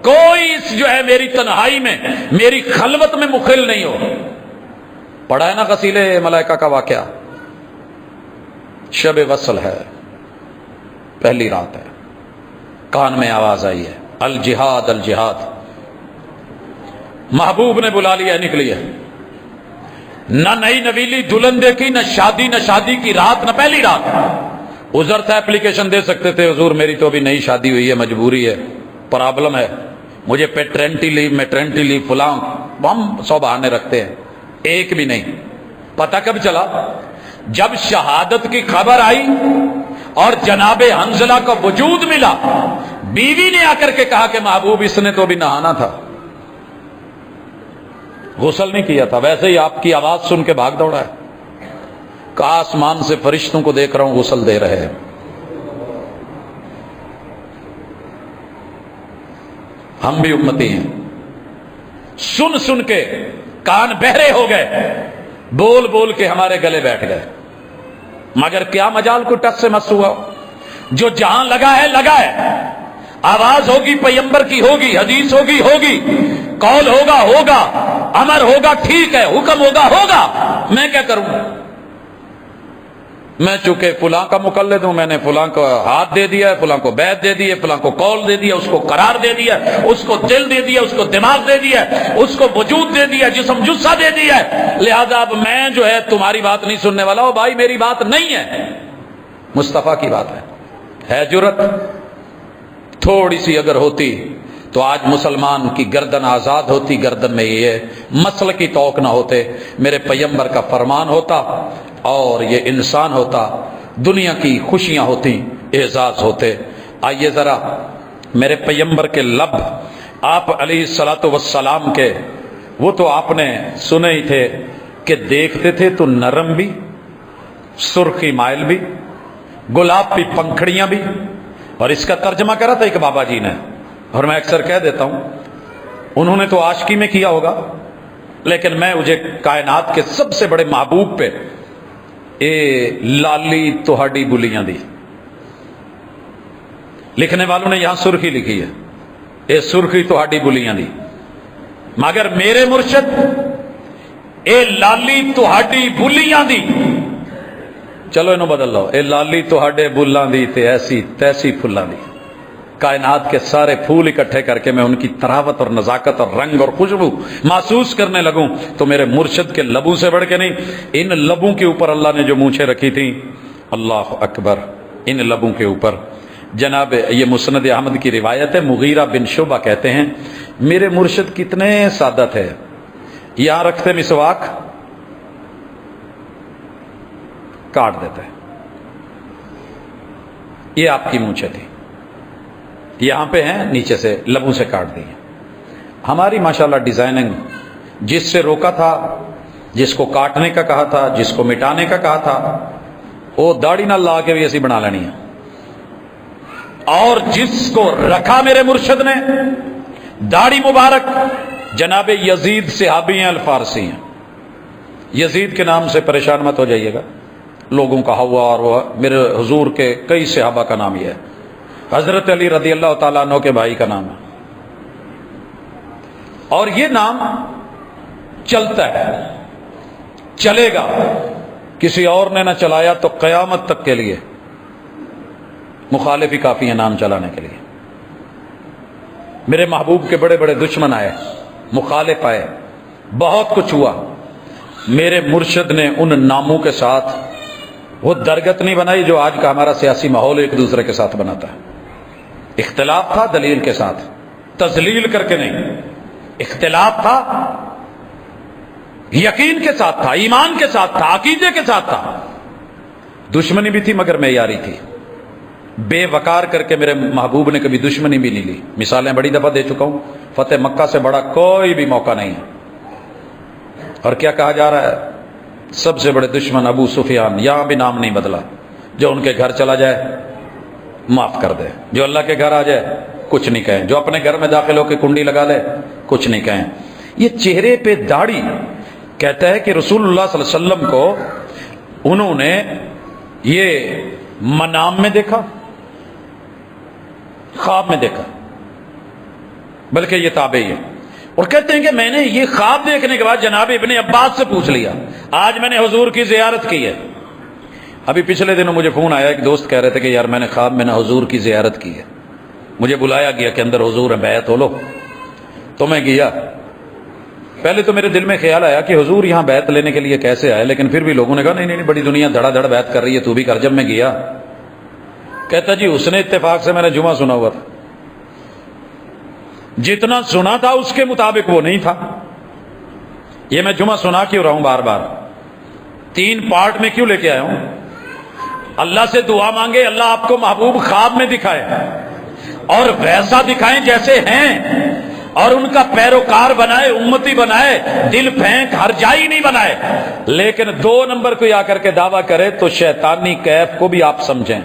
Speaker 1: کوئی اس جو ہے میری تنہائی میں، میری خلوت میں مخل نہیں ہو. پڑھا ہے نا غسیل ملائکہ کا واقعہ؟ شب وصل ہے، پہلی رات ہے، کان میں آواز آئی ہے، الجہاد الجہاد. محبوب نے بلا لیا، نکلی ہے. نہ نئی نویلی دلہن دیکھی، نہ شادی کی رات، نہ پہلی رات. عذر تھا، اپلیکیشن دے سکتے تھے، حضور میری تو ابھی نئی شادی ہوئی ہے، مجبوری ہے، پرابلم ہے، مجھے پیٹرنٹی لیو، میٹرنٹی لیو، فلاں. ہم 100 بہانے رکھتے ہیں، ایک بھی نہیں. پتہ کب چلا؟ جب شہادت کی خبر آئی اور جناب حنظلہ کا وجود ملا، بیوی نے آ کر کے کہا کہ محبوب اس نے تو بھی نہانا تھا، غسل نہیں کیا تھا، ویسے ہی آپ کی آواز سن کے بھاگ دوڑا ہے. کہا آسمان سے فرشتوں کو دیکھ رہا ہوں غسل دے رہے ہیں. ہم بھی امتی ہیں، سن سن کے کان بہرے ہو گئے، بول بول کے ہمارے گلے بیٹھ گئے. مگر کیا مجال کو ٹس سے مس ہوا؟ جو جہاں لگا ہے، آواز ہوگی پیمبر کی، ہوگی حدیث، ہوگی قول ہوگا، امر ہوگا، ٹھیک ہے، حکم ہوگا. میں کیا کروں؟ میں چونکہ فلاں کا مقلد ہوں، میں نے فلاں کو ہاتھ دے دیا ہے، فلاں کو بیعت دے دی ہے، فلاں کو قول دے دیا، اس کو قرار دے دیا، اس کو دل دے دیا، اس کو دماغ دے دیا، اس کو وجود دے دیا، جسم جثہ دے دیا ہے، لہذا اب میں جو ہے تمہاری بات نہیں سننے والا. ہو بھائی، میری بات نہیں ہے، مصطفیٰ کی بات ہے. جرت تھوڑی سی اگر ہوتی تو آج مسلمان کی گردن آزاد ہوتی، گردن میں یہ مسل کی توق نہ ہوتے، میرے پیمبر کا فرمان ہوتا اور یہ انسان ہوتا، دنیا کی خوشیاں ہوتی، اعزاز ہوتے. آئیے ذرا میرے پیغمبر کے لب آپ علیہ الصلوۃ والسلام کے، وہ تو آپ نے سنے ہی تھے کہ دیکھتے تھے تو نرم بھی، سرخی مائل بھی، گلاب کی پنکھڑیاں بھی. اور اس کا ترجمہ کرا تھا ایک بابا جی نے، اور میں اکثر کہہ دیتا ہوں انہوں نے تو عاشقی میں کیا ہوگا، لیکن میں مجھے کائنات کے سب سے بڑے محبوب پہ اے لالی تہاڈی بلیاں دی، لکھنے والوں نے یہاں سرخی لکھی ہے، اے سرخی تہاڈی بلیاں دی، مگر میرے مرشد اے لالی تہاڈی بلیاں دی. چلو انہوں بدل لو، اے لالی تہاڈے بلاں دی تے ایسی تیسی پھلاں دی. کائنات کے سارے پھول اکٹھے کر کے میں ان کی طراوت اور نزاکت اور رنگ اور خوشبو محسوس کرنے لگوں تو میرے مرشد کے لبوں سے بڑھ کے نہیں، ان لبوں کے اوپر اللہ نے جو مونچھیں رکھی تھیں، اللہ اکبر، ان لبوں کے اوپر. جناب یہ مسند احمد کی روایت ہے، مغیرہ بن شعبہ کہتے ہیں میرے مرشد کتنے سادہ تھے، یہاں رکھتے مسواک کاٹ دیتے، یہ آپ کی مونچھیں تھی، یہاں پہ ہیں نیچے سے لبوں سے کاٹ دی. ہماری ماشاءاللہ ڈیزائننگ، جس سے روکا تھا، جس کو کاٹنے کا کہا تھا، جس کو مٹانے کا کہا تھا، وہ داڑھی نہ لا کے بھی ایسی بنا لینی ہے. اور جس کو رکھا میرے مرشد نے داڑھی مبارک، جناب یزید صحابی ہیں الفارسی ہیں. یزید کے نام سے پریشان مت ہو جائیے گا، لوگوں کا ہوا اور وہ، میرے حضور کے کئی صحابہ کا نام یہ ہے، حضرت علی رضی اللہ تعالیٰ عنہ کے بھائی کا نام ہے، اور یہ نام چلتا ہے، چلے گا. کسی اور نے نہ چلایا تو قیامت تک کے لیے مخالف ہی کافی ہیں نام چلانے کے لیے. میرے محبوب کے بڑے بڑے دشمن آئے، مخالف آئے، بہت کچھ ہوا، میرے مرشد نے ان ناموں کے ساتھ وہ درگت نہیں بنائی جو آج کا ہمارا سیاسی ماحول ایک دوسرے کے ساتھ بناتا ہے. اختلاف تھا دلیل کے ساتھ، تذلیل کر کے نہیں. اختلاف تھا یقین کے ساتھ تھا، ایمان کے ساتھ تھا، عقیدے کے ساتھ تھا. دشمنی بھی تھی مگر معیاری تھی. بے وقار کر کے میرے محبوب نے کبھی دشمنی بھی نہیں لی. مثالیں بڑی دفعہ دے چکا ہوں، فتح مکہ سے بڑا کوئی بھی موقع نہیں ہے. اور کیا کہا جا رہا ہے؟ سب سے بڑے دشمن ابو سفیان، یہاں بھی نام نہیں بدلا. جو ان کے گھر چلا جائے معاف کر دے، جو اللہ کے گھر آ جائے کچھ نہیں کہیں، جو اپنے گھر میں داخل ہو کے کنڈی لگا لے کچھ نہیں کہیں. یہ چہرے پہ داڑھی، کہتا ہے کہ رسول اللہ صلی اللہ علیہ وسلم کو انہوں نے یہ منام میں دیکھا، خواب میں دیکھا، بلکہ یہ تابعی ہے. اور کہتے ہیں کہ میں نے یہ خواب دیکھنے کے بعد جناب ابن عباس سے پوچھ لیا، آج میں نے حضور کی زیارت کی ہے. ابھی پچھلے دنوں مجھے فون آیا، ایک دوست کہہ رہے تھے کہ یار میں نے خواب میں نے حضور کی زیارت کی ہے، مجھے بلایا گیا کہ اندر حضور ہے، بیعت ہو لو. تو میں گیا. پہلے تو میرے دل میں خیال آیا کہ حضور یہاں بیعت لینے کے لیے کیسے آئے، لیکن پھر بھی لوگوں نے کہا نہیں نہیں بڑی دنیا دھڑا دھڑ بیعت کر رہی ہے، تو بھی کر. جب میں گیا، کہتا جی اس نے اتفاق سے میں نے جمعہ سنا ہوا تھا، جتنا سنا تھا اس کے مطابق وہ نہیں تھا. یہ میں جمعہ سنا کیوں رہا ہوں بار بار، 3 پارٹ میں کیوں لے کے آیا ہوں. اللہ سے دعا مانگے اللہ آپ کو محبوب خواب میں دکھائے اور ویسا دکھائیں جیسے ہیں، اور ان کا پیروکار بنائے، امتی بنائے، دل پھینک ہر جائی نہیں بنائے. لیکن 2 نمبر کوئی آ کر کے دعویٰ کرے تو شیطانی کیف کو بھی آپ سمجھیں.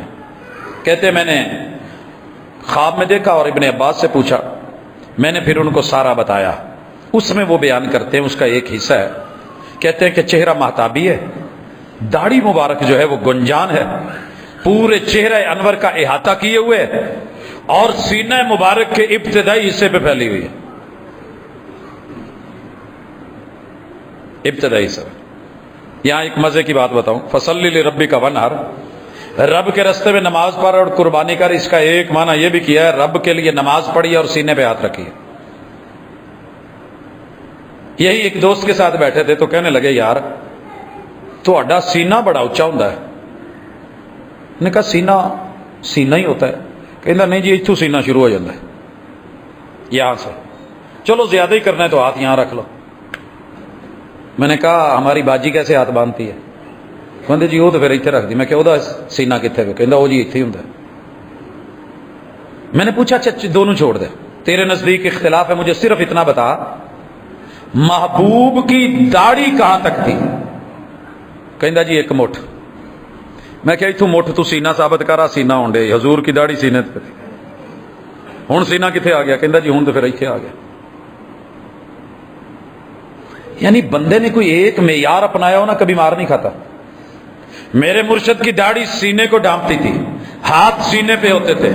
Speaker 1: کہتے میں نے خواب میں دیکھا اور ابن عباس سے پوچھا، میں نے پھر ان کو سارا بتایا. اس میں وہ بیان کرتے ہیں، اس کا ایک حصہ ہے، کہتے ہیں کہ چہرہ مہتابی ہے، داڑھی مبارک جو ہے وہ گنجان ہے، پورے چہرہ انور کا احاطہ کیے ہوئے ہے، اور سینہ مبارک کے ابتدائی حصے پہ پھیلی ہوئی ہے. ابتدائی حصہ. یہاں ایک مزے کی بات بتاؤں، فصلی لربک ونحر، رب کے راستے میں نماز پڑھ اور قربانی کر. اس کا ایک معنی یہ بھی کیا ہے رب کے لیے نماز پڑھی اور سینے پہ ہاتھ رکھی. یہی ایک دوست کے ساتھ بیٹھے تھے تو کہنے لگے یار تو اڈا سینہ بڑا اونچا ہوتا ہے. نے کہا سینہ ہی ہوتا ہے؟ کہنا نہیں جی اتھوں سینہ شروع ہو جاتا ہے، یہاں سے. چلو زیادہ ہی کرنا ہے تو ہاتھ یہاں رکھ لو. میں نے کہا ہماری باجی کیسے ہاتھ باندھتی ہے؟ کہتے جی وہ تو پھر اتنے رکھ دی. میں کہ وہ سینہ کتنے پہ؟ کہنا وہ جی اتنے ہی ہوتا ہے. میں نے پوچھا اچھا دونوں چھوڑ دے، تیرے نزدیک اختلاف ہے، مجھے صرف اتنا بتا محبوب کی داڑھی کہاں تک تھی؟ کہندا جی ایک مٹھ۔ میں کہ تو مٹھ تو سینہ ثابت کرا، سینہ ہونڈے حضور کی داڑھی سینے تے ہن سینہ کتنے آ گیا؟ کہندا جی ہن تو پھر ایتھے آ گیا۔ یعنی بندے نے کوئی ایک معیار اپنایا ہو نا، کبھی مار نہیں کھاتا۔ میرے مرشد کی داڑھی سینے کو ڈھانپتی تھی، ہاتھ سینے پہ ہوتے تھے،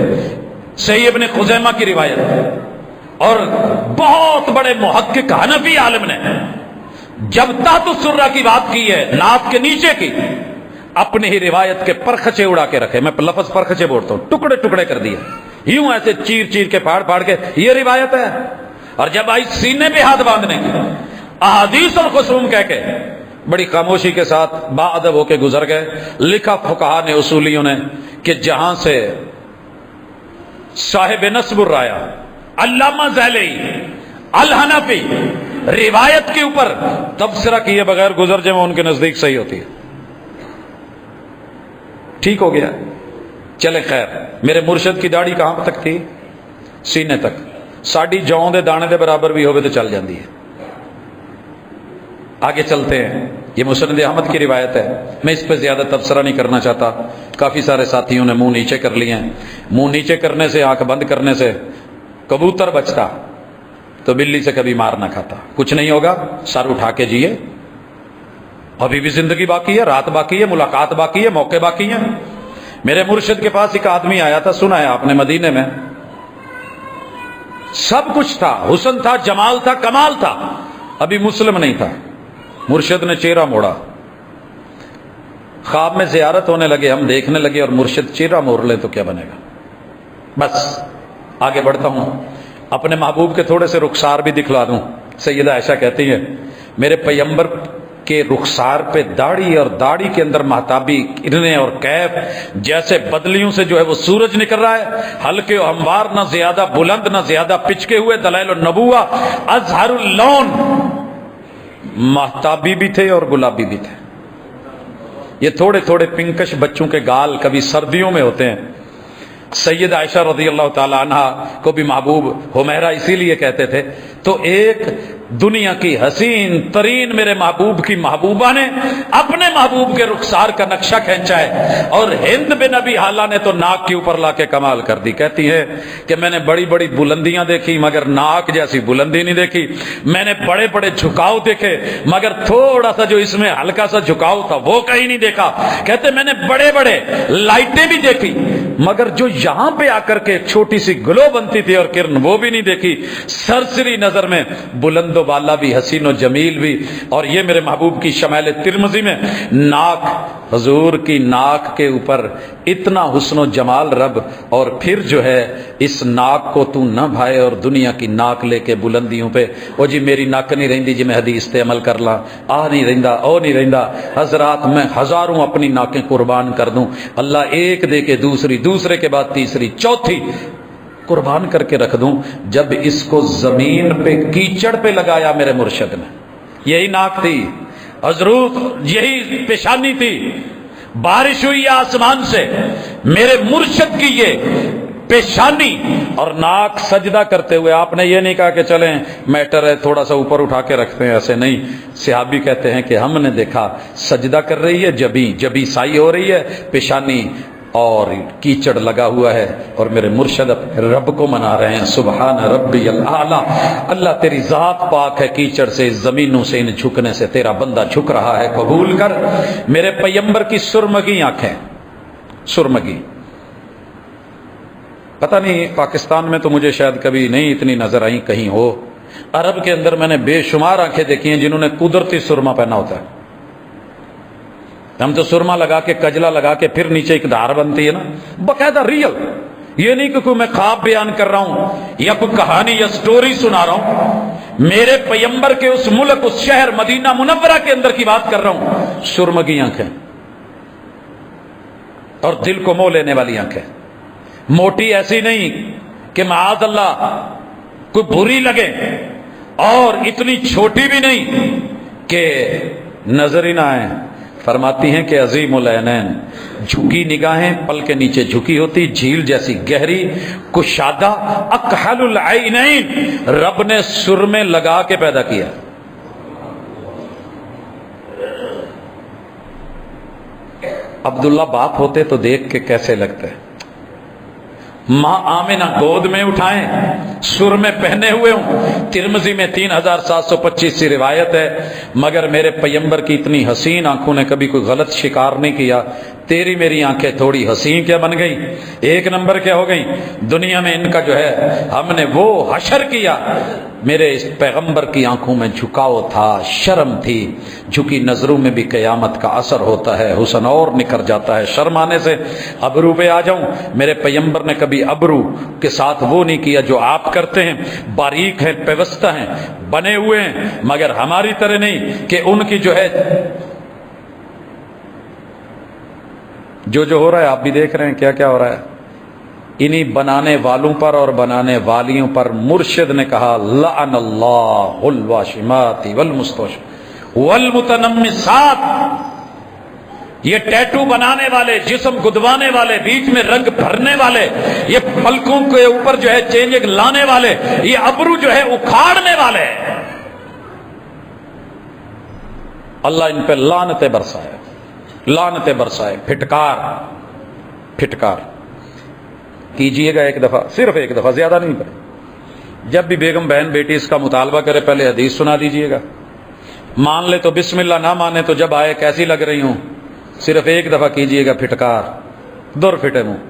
Speaker 1: صحیح ابن خزیمہ کی روایت ہے۔ اور بہت بڑے محقق حنفی عالم نے جب تحت السرہ کی بات کی ہے، ناک کے نیچے کی، اپنے ہی روایت کے پرخچے اڑا کے رکھے۔ میں لفظ پرخچے بولتا ہوں، ٹکڑے ٹکڑے کر دیے، یوں ایسے چیر چیر کے پھاڑ پھاڑ کے، یہ روایت ہے۔ اور جب آئی سینے پہ ہاتھ باندھنے کی، احادیث اور خصوم کہہ کے بڑی خاموشی کے ساتھ با ادب ہو کے گزر گئے۔ لکھا فقہا نے، اصولیوں نے، کہ جہاں سے صاحب نصب الرایا علامہ ذیلی الحنفی روایت کے اوپر تبصرہ کیے بغیر گزر جائے، وہ ان کے نزدیک صحیح ہوتی ہے۔ ٹھیک ہو گیا، چلے خیر۔ میرے مرشد کی داڑھی کہاں تک تھی؟ سینے تک۔ ساڑی جاؤں دے دانے دے برابر بھی ہوئے تو چل جاندی ہے۔ آگے چلتے ہیں، یہ مسند احمد کی روایت ہے، میں اس پہ زیادہ تبصرہ نہیں کرنا چاہتا۔ کافی سارے ساتھیوں نے منہ نیچے کر لیے ہیں۔ منہ نیچے کرنے سے، آنکھ بند کرنے سے کبوتر بچتا تو بلی سے کبھی مار نہ کھاتا۔ کچھ نہیں ہوگا، سر اٹھا کے جیے، ابھی بھی زندگی باقی ہے، رات باقی ہے، ملاقات باقی ہے، موقع باقی ہیں۔ میرے مرشد کے پاس ایک آدمی آیا تھا، سنا ہے آپ نے، مدینے میں سب کچھ تھا، حسن تھا، جمال تھا، کمال تھا، ابھی مسلم نہیں تھا۔ مرشد نے چہرہ موڑا، خواب میں زیارت ہونے لگے، ہم دیکھنے لگے، اور مرشد چہرہ موڑ لے تو کیا بنے گا۔ بس آگے بڑھتا ہوں، اپنے محبوب کے تھوڑے سے رخسار بھی دکھلا دوں۔ سیدہ عائشہ کہتی ہے میرے پیغمبر کے رخسار پہ داڑھی، اور داڑھی کے اندر مہتابی کرنیں اور کیف جیسے بدلیوں سے جو ہے وہ سورج نکل رہا ہے، ہلکے و ہموار، نہ زیادہ بلند نہ زیادہ پچکے ہوئے، دلائل النبوہ ازہر اللون، مہتابی بھی تھے اور گلابی بھی تھے۔ یہ تھوڑے تھوڑے پنکش بچوں کے گال کبھی سردیوں میں ہوتے ہیں۔ سید عائشہ رضی اللہ تعالی عنہ کو بھی محبوب حمیرہ اسی لیے کہتے تھے۔ تو ایک دنیا کی حسین ترین میرے محبوب کی محبوبہ نے اپنے محبوب کے رخسار کا نقشہ کھینچا ہے، اور ہند بن ابی حالہ نے تو ناک کے اوپر لا کے کمال کر دی۔ کہتی ہے کہ میں نے بڑی بڑی بلندیاں دیکھی مگر ناک جیسی بلندی نہیں دیکھی، میں نے بڑے بڑے جھکاؤ دیکھے مگر تھوڑا سا جو اس میں ہلکا سا جھکاؤ تھا وہ کہیں نہیں دیکھا۔ کہتے میں نے بڑے بڑے لائٹیں بھی دیکھی مگر جو یہاں پہ آ کر کے ایک چھوٹی سی گلو بنتی تھی اور کرن، وہ بھی نہیں دیکھی۔ سرسری نظر میں بلند و بالا بھی، حسین و جمیل بھی۔ اور یہ میرے محبوب کی شمائل ترمذی میں ناک، حضور کی ناک کے اوپر اتنا حسن و جمال رب، اور پھر جو ہے اس ناک کو تو نہ بھائے اور دنیا کی ناک لے کے بلندیوں پہ، او جی میری ناک نہیں رہندی جی میں حدیث تے عمل کر لاں، آ نہیں رہندا، او نہیں رہندا، حضرات میں ہزاروں اپنی ناکیں قربان کر دوں، اللہ ایک دے کے دوسری، دوسرے کے بعد تیسری، چوتھی قربان کر کے رکھ دوں، جب اس کو زمین پہ کیچڑ پہ لگایا میرے مرشد نے، یہی ناک تھی حضرت، یہی پیشانی تھی، بارش ہوئی آسمان سے، میرے مرشد کی یہ پیشانی اور ناک سجدہ کرتے ہوئے۔ آپ نے یہ نہیں کہا کہ چلیں میٹر ہے تھوڑا سا اوپر اٹھا کے رکھتے ہیں، ایسے نہیں۔ صحابی کہتے ہیں کہ ہم نے دیکھا سجدہ کر رہی ہے، جبی سائی ہو رہی ہے، پیشانی اور کیچڑ لگا ہوا ہے، اور میرے مرشد رب کو منا رہے ہیں، سبحان ربی الاعلیٰ، اللہ تیری ذات پاک ہے کیچڑ سے، زمینوں سے، ان جھکنے سے تیرا بندہ جھک رہا ہے، قبول کر۔ میرے پیغمبر کی سرمگی آنکھیں، سرمگی، پتہ نہیں پاکستان میں تو مجھے شاید کبھی نہیں اتنی نظر آئی، کہیں ہو۔ عرب کے اندر میں نے بے شمار آنکھیں دیکھی ہیں جنہوں نے قدرتی سرما پہنا ہوتا ہے۔ ہم تو سرما لگا کے، کجلا لگا کے، پھر نیچے ایک دھار بنتی ہے نا، باقاعدہ ریئل، یہ نہیں کہ کوئی میں خواب بیان کر رہا ہوں یا کوئی کہانی یا سٹوری سنا رہا ہوں، میرے پیغمبر کے اس ملک، اس شہر مدینہ منورہ کے اندر کی بات کر رہا ہوں۔ سرمگی آنکھیں اور دل کو موہ لینے والی آنکھیں، موٹی ایسی نہیں کہ معاذ اللہ کوئی بری لگے، اور اتنی چھوٹی بھی نہیں کہ نظر ہی نہ آئے، فرماتی ہیں کہ عظیم العینین، جھکی نگاہیں پل کے نیچے جھکی ہوتی، جھیل جیسی گہری، کشادہ، اکحل العینین، رب نے سرمے لگا کے پیدا کیا۔ عبداللہ باپ ہوتے تو دیکھ کے کیسے لگتے، ماں آمنہ گود میں اٹھائیں، سر میں پہنے ہوئے ہوں۔ ترمذی میں 3725 سی روایت ہے، مگر میرے پیغمبر کی اتنی حسین آنکھوں نے کبھی کوئی غلط شکار نہیں کیا۔ تیری میری آنکھیں تھوڑی حسین کیا بن گئی، ایک نمبر کیا ہو گئی دنیا میں، ان کا جو ہے ہم نے وہ حشر کیا۔ میرے اس پیغمبر کی آنکھوں میں جھکاؤ تھا، شرم تھی، جھکی نظروں میں بھی قیامت کا اثر ہوتا ہے، حسن اور نکھر جاتا ہے۔ شرم آنے سے ابرو پہ آ جاؤں، میرے پیغمبر نے کبھی ابرو کے ساتھ وہ نہیں کیا جو آپ کرتے ہیں، باریک ہیں، پیوستہ ہیں، بنے ہوئے ہیں، مگر ہماری طرح نہیں کہ ان کی جو ہے جو ہو رہا ہے آپ بھی دیکھ رہے ہیں کیا کیا ہو رہا ہے۔ انہی بنانے والوں پر اور بنانے والیوں پر مرشد نے کہا لعن اللہ الواشمات والمتنمسات، یہ ٹیٹو بنانے والے، جسم گدوانے والے، بیچ میں رنگ بھرنے والے، یہ پلکوں کے اوپر جو ہے چینجنگ لانے والے، یہ ابرو جو ہے اکھاڑنے والے، اللہ ان پہ لعنتیں برسائے، لعنتیں برسائے۔ پھٹکار کیجئے گا ایک دفعہ، صرف ایک دفعہ، زیادہ نہیں کرے۔ جب بھی بیگم بہن بیٹی اس کا مطالبہ کرے پہلے حدیث سنا دیجئے گا، مان لے تو بسم اللہ، نہ مانے تو جب آئے کیسی لگ رہی ہوں، صرف ایک دفعہ کیجئے گا پھٹکار، دور پھٹے منہ۔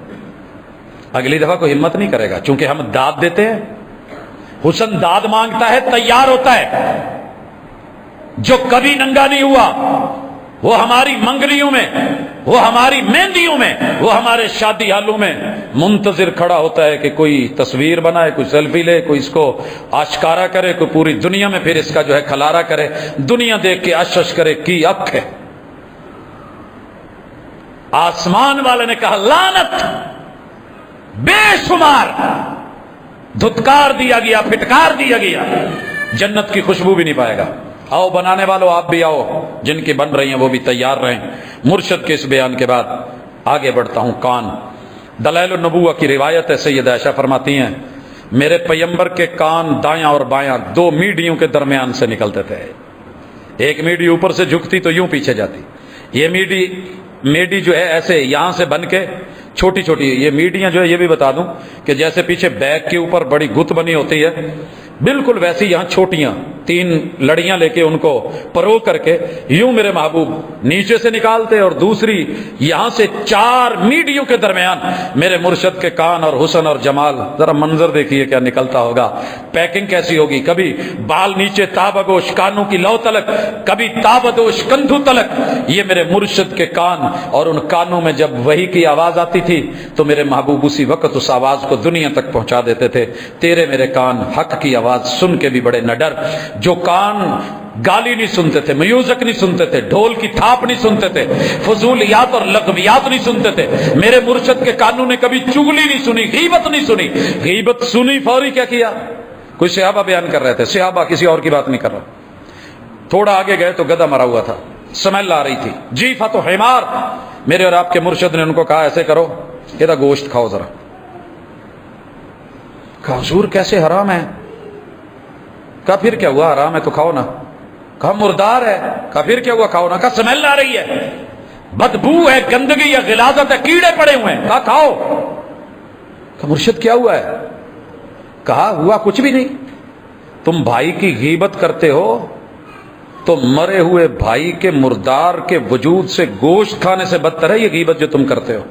Speaker 1: اگلی دفعہ کوئی ہمت نہیں کرے گا، چونکہ ہم داد دیتے ہیں۔ حسن داد مانگتا ہے، تیار ہوتا ہے۔ جو کبھی ننگا نہیں ہوا وہ ہماری منگلیوں میں، وہ ہماری مہندیوں میں، وہ ہمارے شادی حالوں میں منتظر کھڑا ہوتا ہے کہ کوئی تصویر بنائے، کوئی سیلفی لے، کوئی اس کو آشکارا کرے، کوئی پوری دنیا میں پھر اس کا جو ہے کھلارا کرے، دنیا دیکھ کے اشش کرے کی اک ہے۔ آسمان والے نے کہا لعنت، بے شمار دھتکار دیا گیا، پھٹکار دیا گیا، جنت کی خوشبو بھی نہیں پائے گا۔ آؤ بنانے والوں آپ بھی آؤ، جن کی بن رہی ہیں وہ بھی تیار رہیں۔ مرشد کے اس بیان کے بعد آگے بڑھتا ہوں۔ کان، دلائل النبوہ کی روایت ہے، سیدہ عائشہ فرماتی ہیں میرے پیغمبر کے کان دایاں اور بایاں دو میڈیوں کے درمیان سے نکلتے تھے۔ ایک میڈی اوپر سے جھکتی تو یوں پیچھے جاتی، یہ میڈی جو ہے ایسے یہاں سے بن کے چھوٹی چھوٹی، یہ میڈیاں جو ہے یہ بھی بتا دوں کہ جیسے پیچھے بیک کے اوپر بڑی گت بنی ہوتی ہے، بالکل ویسی یہاں چھوٹیاں، 3 لڑیاں لے کے ان کو پرو کر کے یوں میرے محبوب نیچے سے نکالتے، اور دوسری یہاں سے 4 میڈیوں کے درمیان میرے مرشد کے کان اور حسن اور جمال، ذرا منظر دیکھیے کیا نکلتا ہوگا، پیکنگ کیسی ہوگی، کبھی بال نیچے تابگوش کانوں کی لو تلک، کبھی تابدوش کندھو تلک۔ یہ میرے مرشد کے کان، اور ان کانوں میں جب وحی کی آواز آتی تھی تو میرے محبوب اسی وقت اس آواز کو دنیا تک پہنچا دیتے تھے۔ تیرے میرے کان حق کی آواز سن کے بھی بڑے نہ ڈر، جو کان گالی نہیں سنتے تھے، میوزک نہیں سنتے تھے، ڈھول کی تھاپ نہیں سنتے تھے، فضولیات اور لغویات نہیں سنتے تھے، میرے مرشد کے کانوں نے کبھی چغلی نہیں سنی، غیبت نہیں سنی۔ غیبت سنی فوری کیا کوئی صحابہ بیان کر رہے تھے، صحابہ کسی اور کی بات نہیں کر رہا، تھوڑا آگے گئے تو گدھا مرا ہوا تھا، سمیل آ رہی تھی، جی فتو حمار، میرے اور آپ کے مرشد نے ان کو کہا ایسے کرو، یہ تھا گوشت کھاؤ ذرا۔ کہا حضور کیسے حرام ہے؟ کہا پھر کیا ہوا، حرام ہے تو کھاؤ نا۔ کہا مردار ہے۔ کہا پھر کیا ہوا، کھاؤ نا۔ کہا سمیل آ رہی ہے، بدبو ہے، گندگی یا غلاظت ہے، کیڑے پڑے ہوئے ہیں۔ کہا کھاؤ۔ کہا مرشد کیا ہوا ہے؟ کہا ہوا کچھ بھی نہیں، تم بھائی کی غیبت کرتے ہو تو مرے ہوئے بھائی کے مردار کے وجود سے گوشت کھانے سے بدتر ہے یہ غیبت جو تم کرتے ہو۔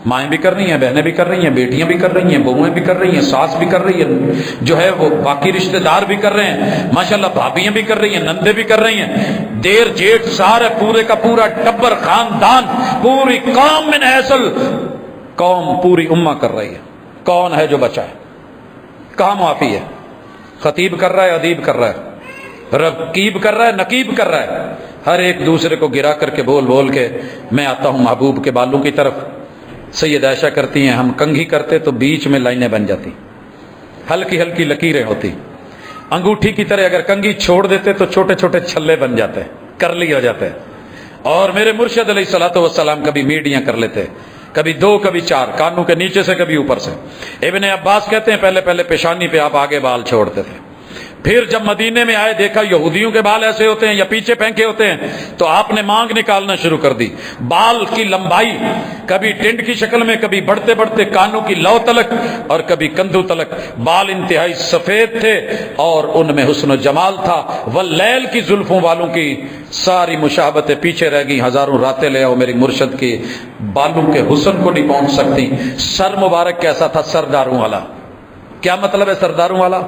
Speaker 1: مائیں بھی کر رہی ہیں، بہنیں بھی کر رہی ہیں، بیٹیاں بھی کر رہی ہیں، بہویں بھی کر رہی ہیں، ساس بھی کر رہی ہے، جو ہے وہ باقی رشتہ دار بھی کر رہے ہیں، ماشاءاللہ بھابیاں بھی کر رہی ہیں، نندے بھی کر رہی ہیں، دیر جیٹھ سارے پورے کا پورا ٹبر خاندان، پوری قوم من اصل قوم، پوری امہ کر رہی ہے۔ کون ہے جو بچا ہے؟ کہاں معافی ہے؟ خطیب کر رہا ہے، ادیب کر رہا ہے، رقیب کر رہا ہے، نقیب کر رہا ہے، ہر ایک دوسرے کو گرا کر کے بول کے میں آتا ہوں محبوب کے بالوں کی طرف۔ سید عائشہ کرتی ہیں ہم کنگھی کرتے تو بیچ میں لائنیں بن جاتی، ہلکی ہلکی لکیریں ہوتی، انگوٹھی کی طرح اگر کنگھی چھوڑ دیتے تو چھوٹے چھوٹے چھلے بن جاتے، کرلی ہو جاتے۔ اور میرے مرشد علیہ الصلوۃ والسلام کبھی میڈیاں کر لیتے، کبھی 2 کبھی 4، کانوں کے نیچے سے کبھی اوپر سے۔ ابن عباس کہتے ہیں پہلے پہلے پیشانی پہ آپ آگے بال چھوڑتے تھے، پھر جب مدینے میں آئے دیکھا یہودیوں کے بال ایسے ہوتے ہیں یا پیچھے پھینکے ہوتے ہیں، تو آپ نے مانگ نکالنا شروع کر دی۔ بال کی لمبائی کبھی ٹنڈ کی شکل میں، کبھی بڑھتے بڑھتے کانوں کی لو تلک اور کبھی کندھوں تلک، بال انتہائی سفید تھے اور ان میں حسن و جمال تھا۔ واللیل کی زلفوں والوں کی ساری مشابہتیں پیچھے رہ گئی، ہزاروں راتیں لے آؤ میری مرشد کی بالوں کے حسن کو نہیں پہنچ سکتی۔ سر مبارک کیسا تھا؟ سرداروں والا۔ کیا مطلب ہے سرداروں والا؟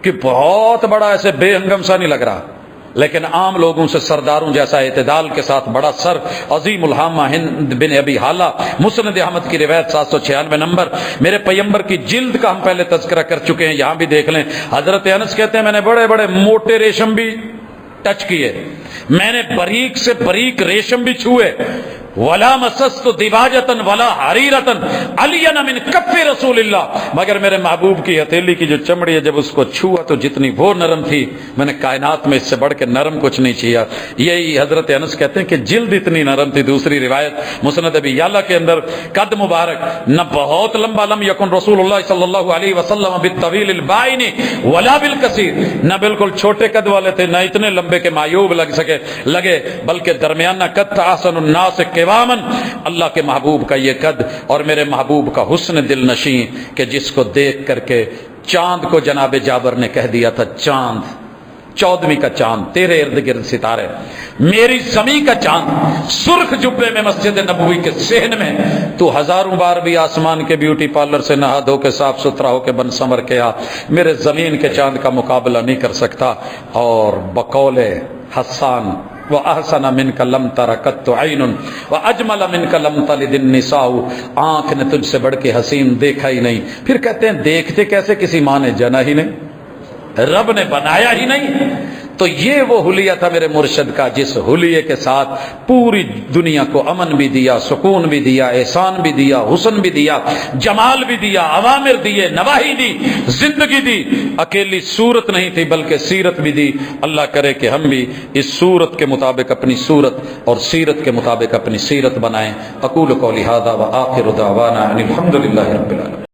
Speaker 1: کہ بہت بڑا، ایسے بے ہنگم سا نہیں لگ رہا، لیکن عام لوگوں سے سرداروں جیسا اعتدال کے ساتھ بڑا سر۔ عظیم الہامہ ہند بن ابی حالہ، مسند احمد کی روایت 796 نمبر۔ میرے پیغمبر کی جلد کا ہم پہلے تذکرہ کر چکے ہیں، یہاں بھی دیکھ لیں۔ حضرت انس کہتے ہیں میں نے بڑے بڑے موٹے ریشم بھی ٹچ کیے، میں نے باریک سے باریک ریشم بھی چھوئے۔ ولا مسست دیواجتن ولا حریرتن علین من کف رسول اللہ، مگر میرے محبوب کی ہتھیلی کی جو چمڑی ہے جب اس کو چھوا تو جتنی وہ نرم تھی، میں نے کائنات میں اس سے بڑھ کے نرم کچھ نہیں چھیا۔ یہی حضرت انس کہتے ہیں کہ جلد اتنی نرم تھی۔ دوسری روایت مسند ابی یعلا کے اندر، قد مبارک نہ بہت لمبا، لم یکن رسول اللہ صلی اللہ علیہ وسلم بالطویل البائن ولا بالکثیر، نہ بالکل چھوٹے قد والے تھے نہ اتنے لمبے کہ معیوب لگے، بلکہ درمیانہ قد تھا۔ احسن الناس قواماً، اللہ کے محبوب کا یہ قد اور میرے محبوب کا حسن دل نشین کہ جس کو دیکھ کر کے چاند کو جناب جابر نے کہہ دیا تھا، چاند 14ویں کا چاند، تیرے ارد گرد ستارے، میری زمین کا چاند سرخ جبے میں مسجد نبوی کے صحن میں، تو ہزاروں بار بھی آسمان کے بیوٹی پارلر سے نہا دھو کے صاف ستھرا ہو کے بن سمر کے آ، میرے زمین کے چاند کا مقابلہ نہیں کر سکتا۔ اور بقول حسان وَأَحْسَنَ مِنْكَ لَمْ تَرَ قَطُّ عَيْنٌ وَأَجْمَلَ مِنْكَ لَمْ تَلِدِ النِّسَاءُ، آنکھ نے تجھ سے بڑھ کے حسین دیکھا ہی نہیں۔ پھر کہتے ہیں دیکھتے کیسے؟ کسی ماں نے جنا ہی نہیں، رب نے بنایا ہی نہیں۔ تو یہ وہ حلیہ تھا میرے مرشد کا، جس حلیے کے ساتھ پوری دنیا کو امن بھی دیا، سکون بھی دیا، احسان بھی دیا، حسن بھی دیا، جمال بھی دیا، اوامر دیے، نواہی دی، زندگی دی۔ اکیلی صورت نہیں تھی بلکہ سیرت بھی دی۔ اللہ کرے کہ ہم بھی اس صورت کے مطابق اپنی صورت اور سیرت کے مطابق اپنی سیرت بنائیں۔ اقول قولی ھذا وآخر دعوانا ان الحمد للہ رب العالمین۔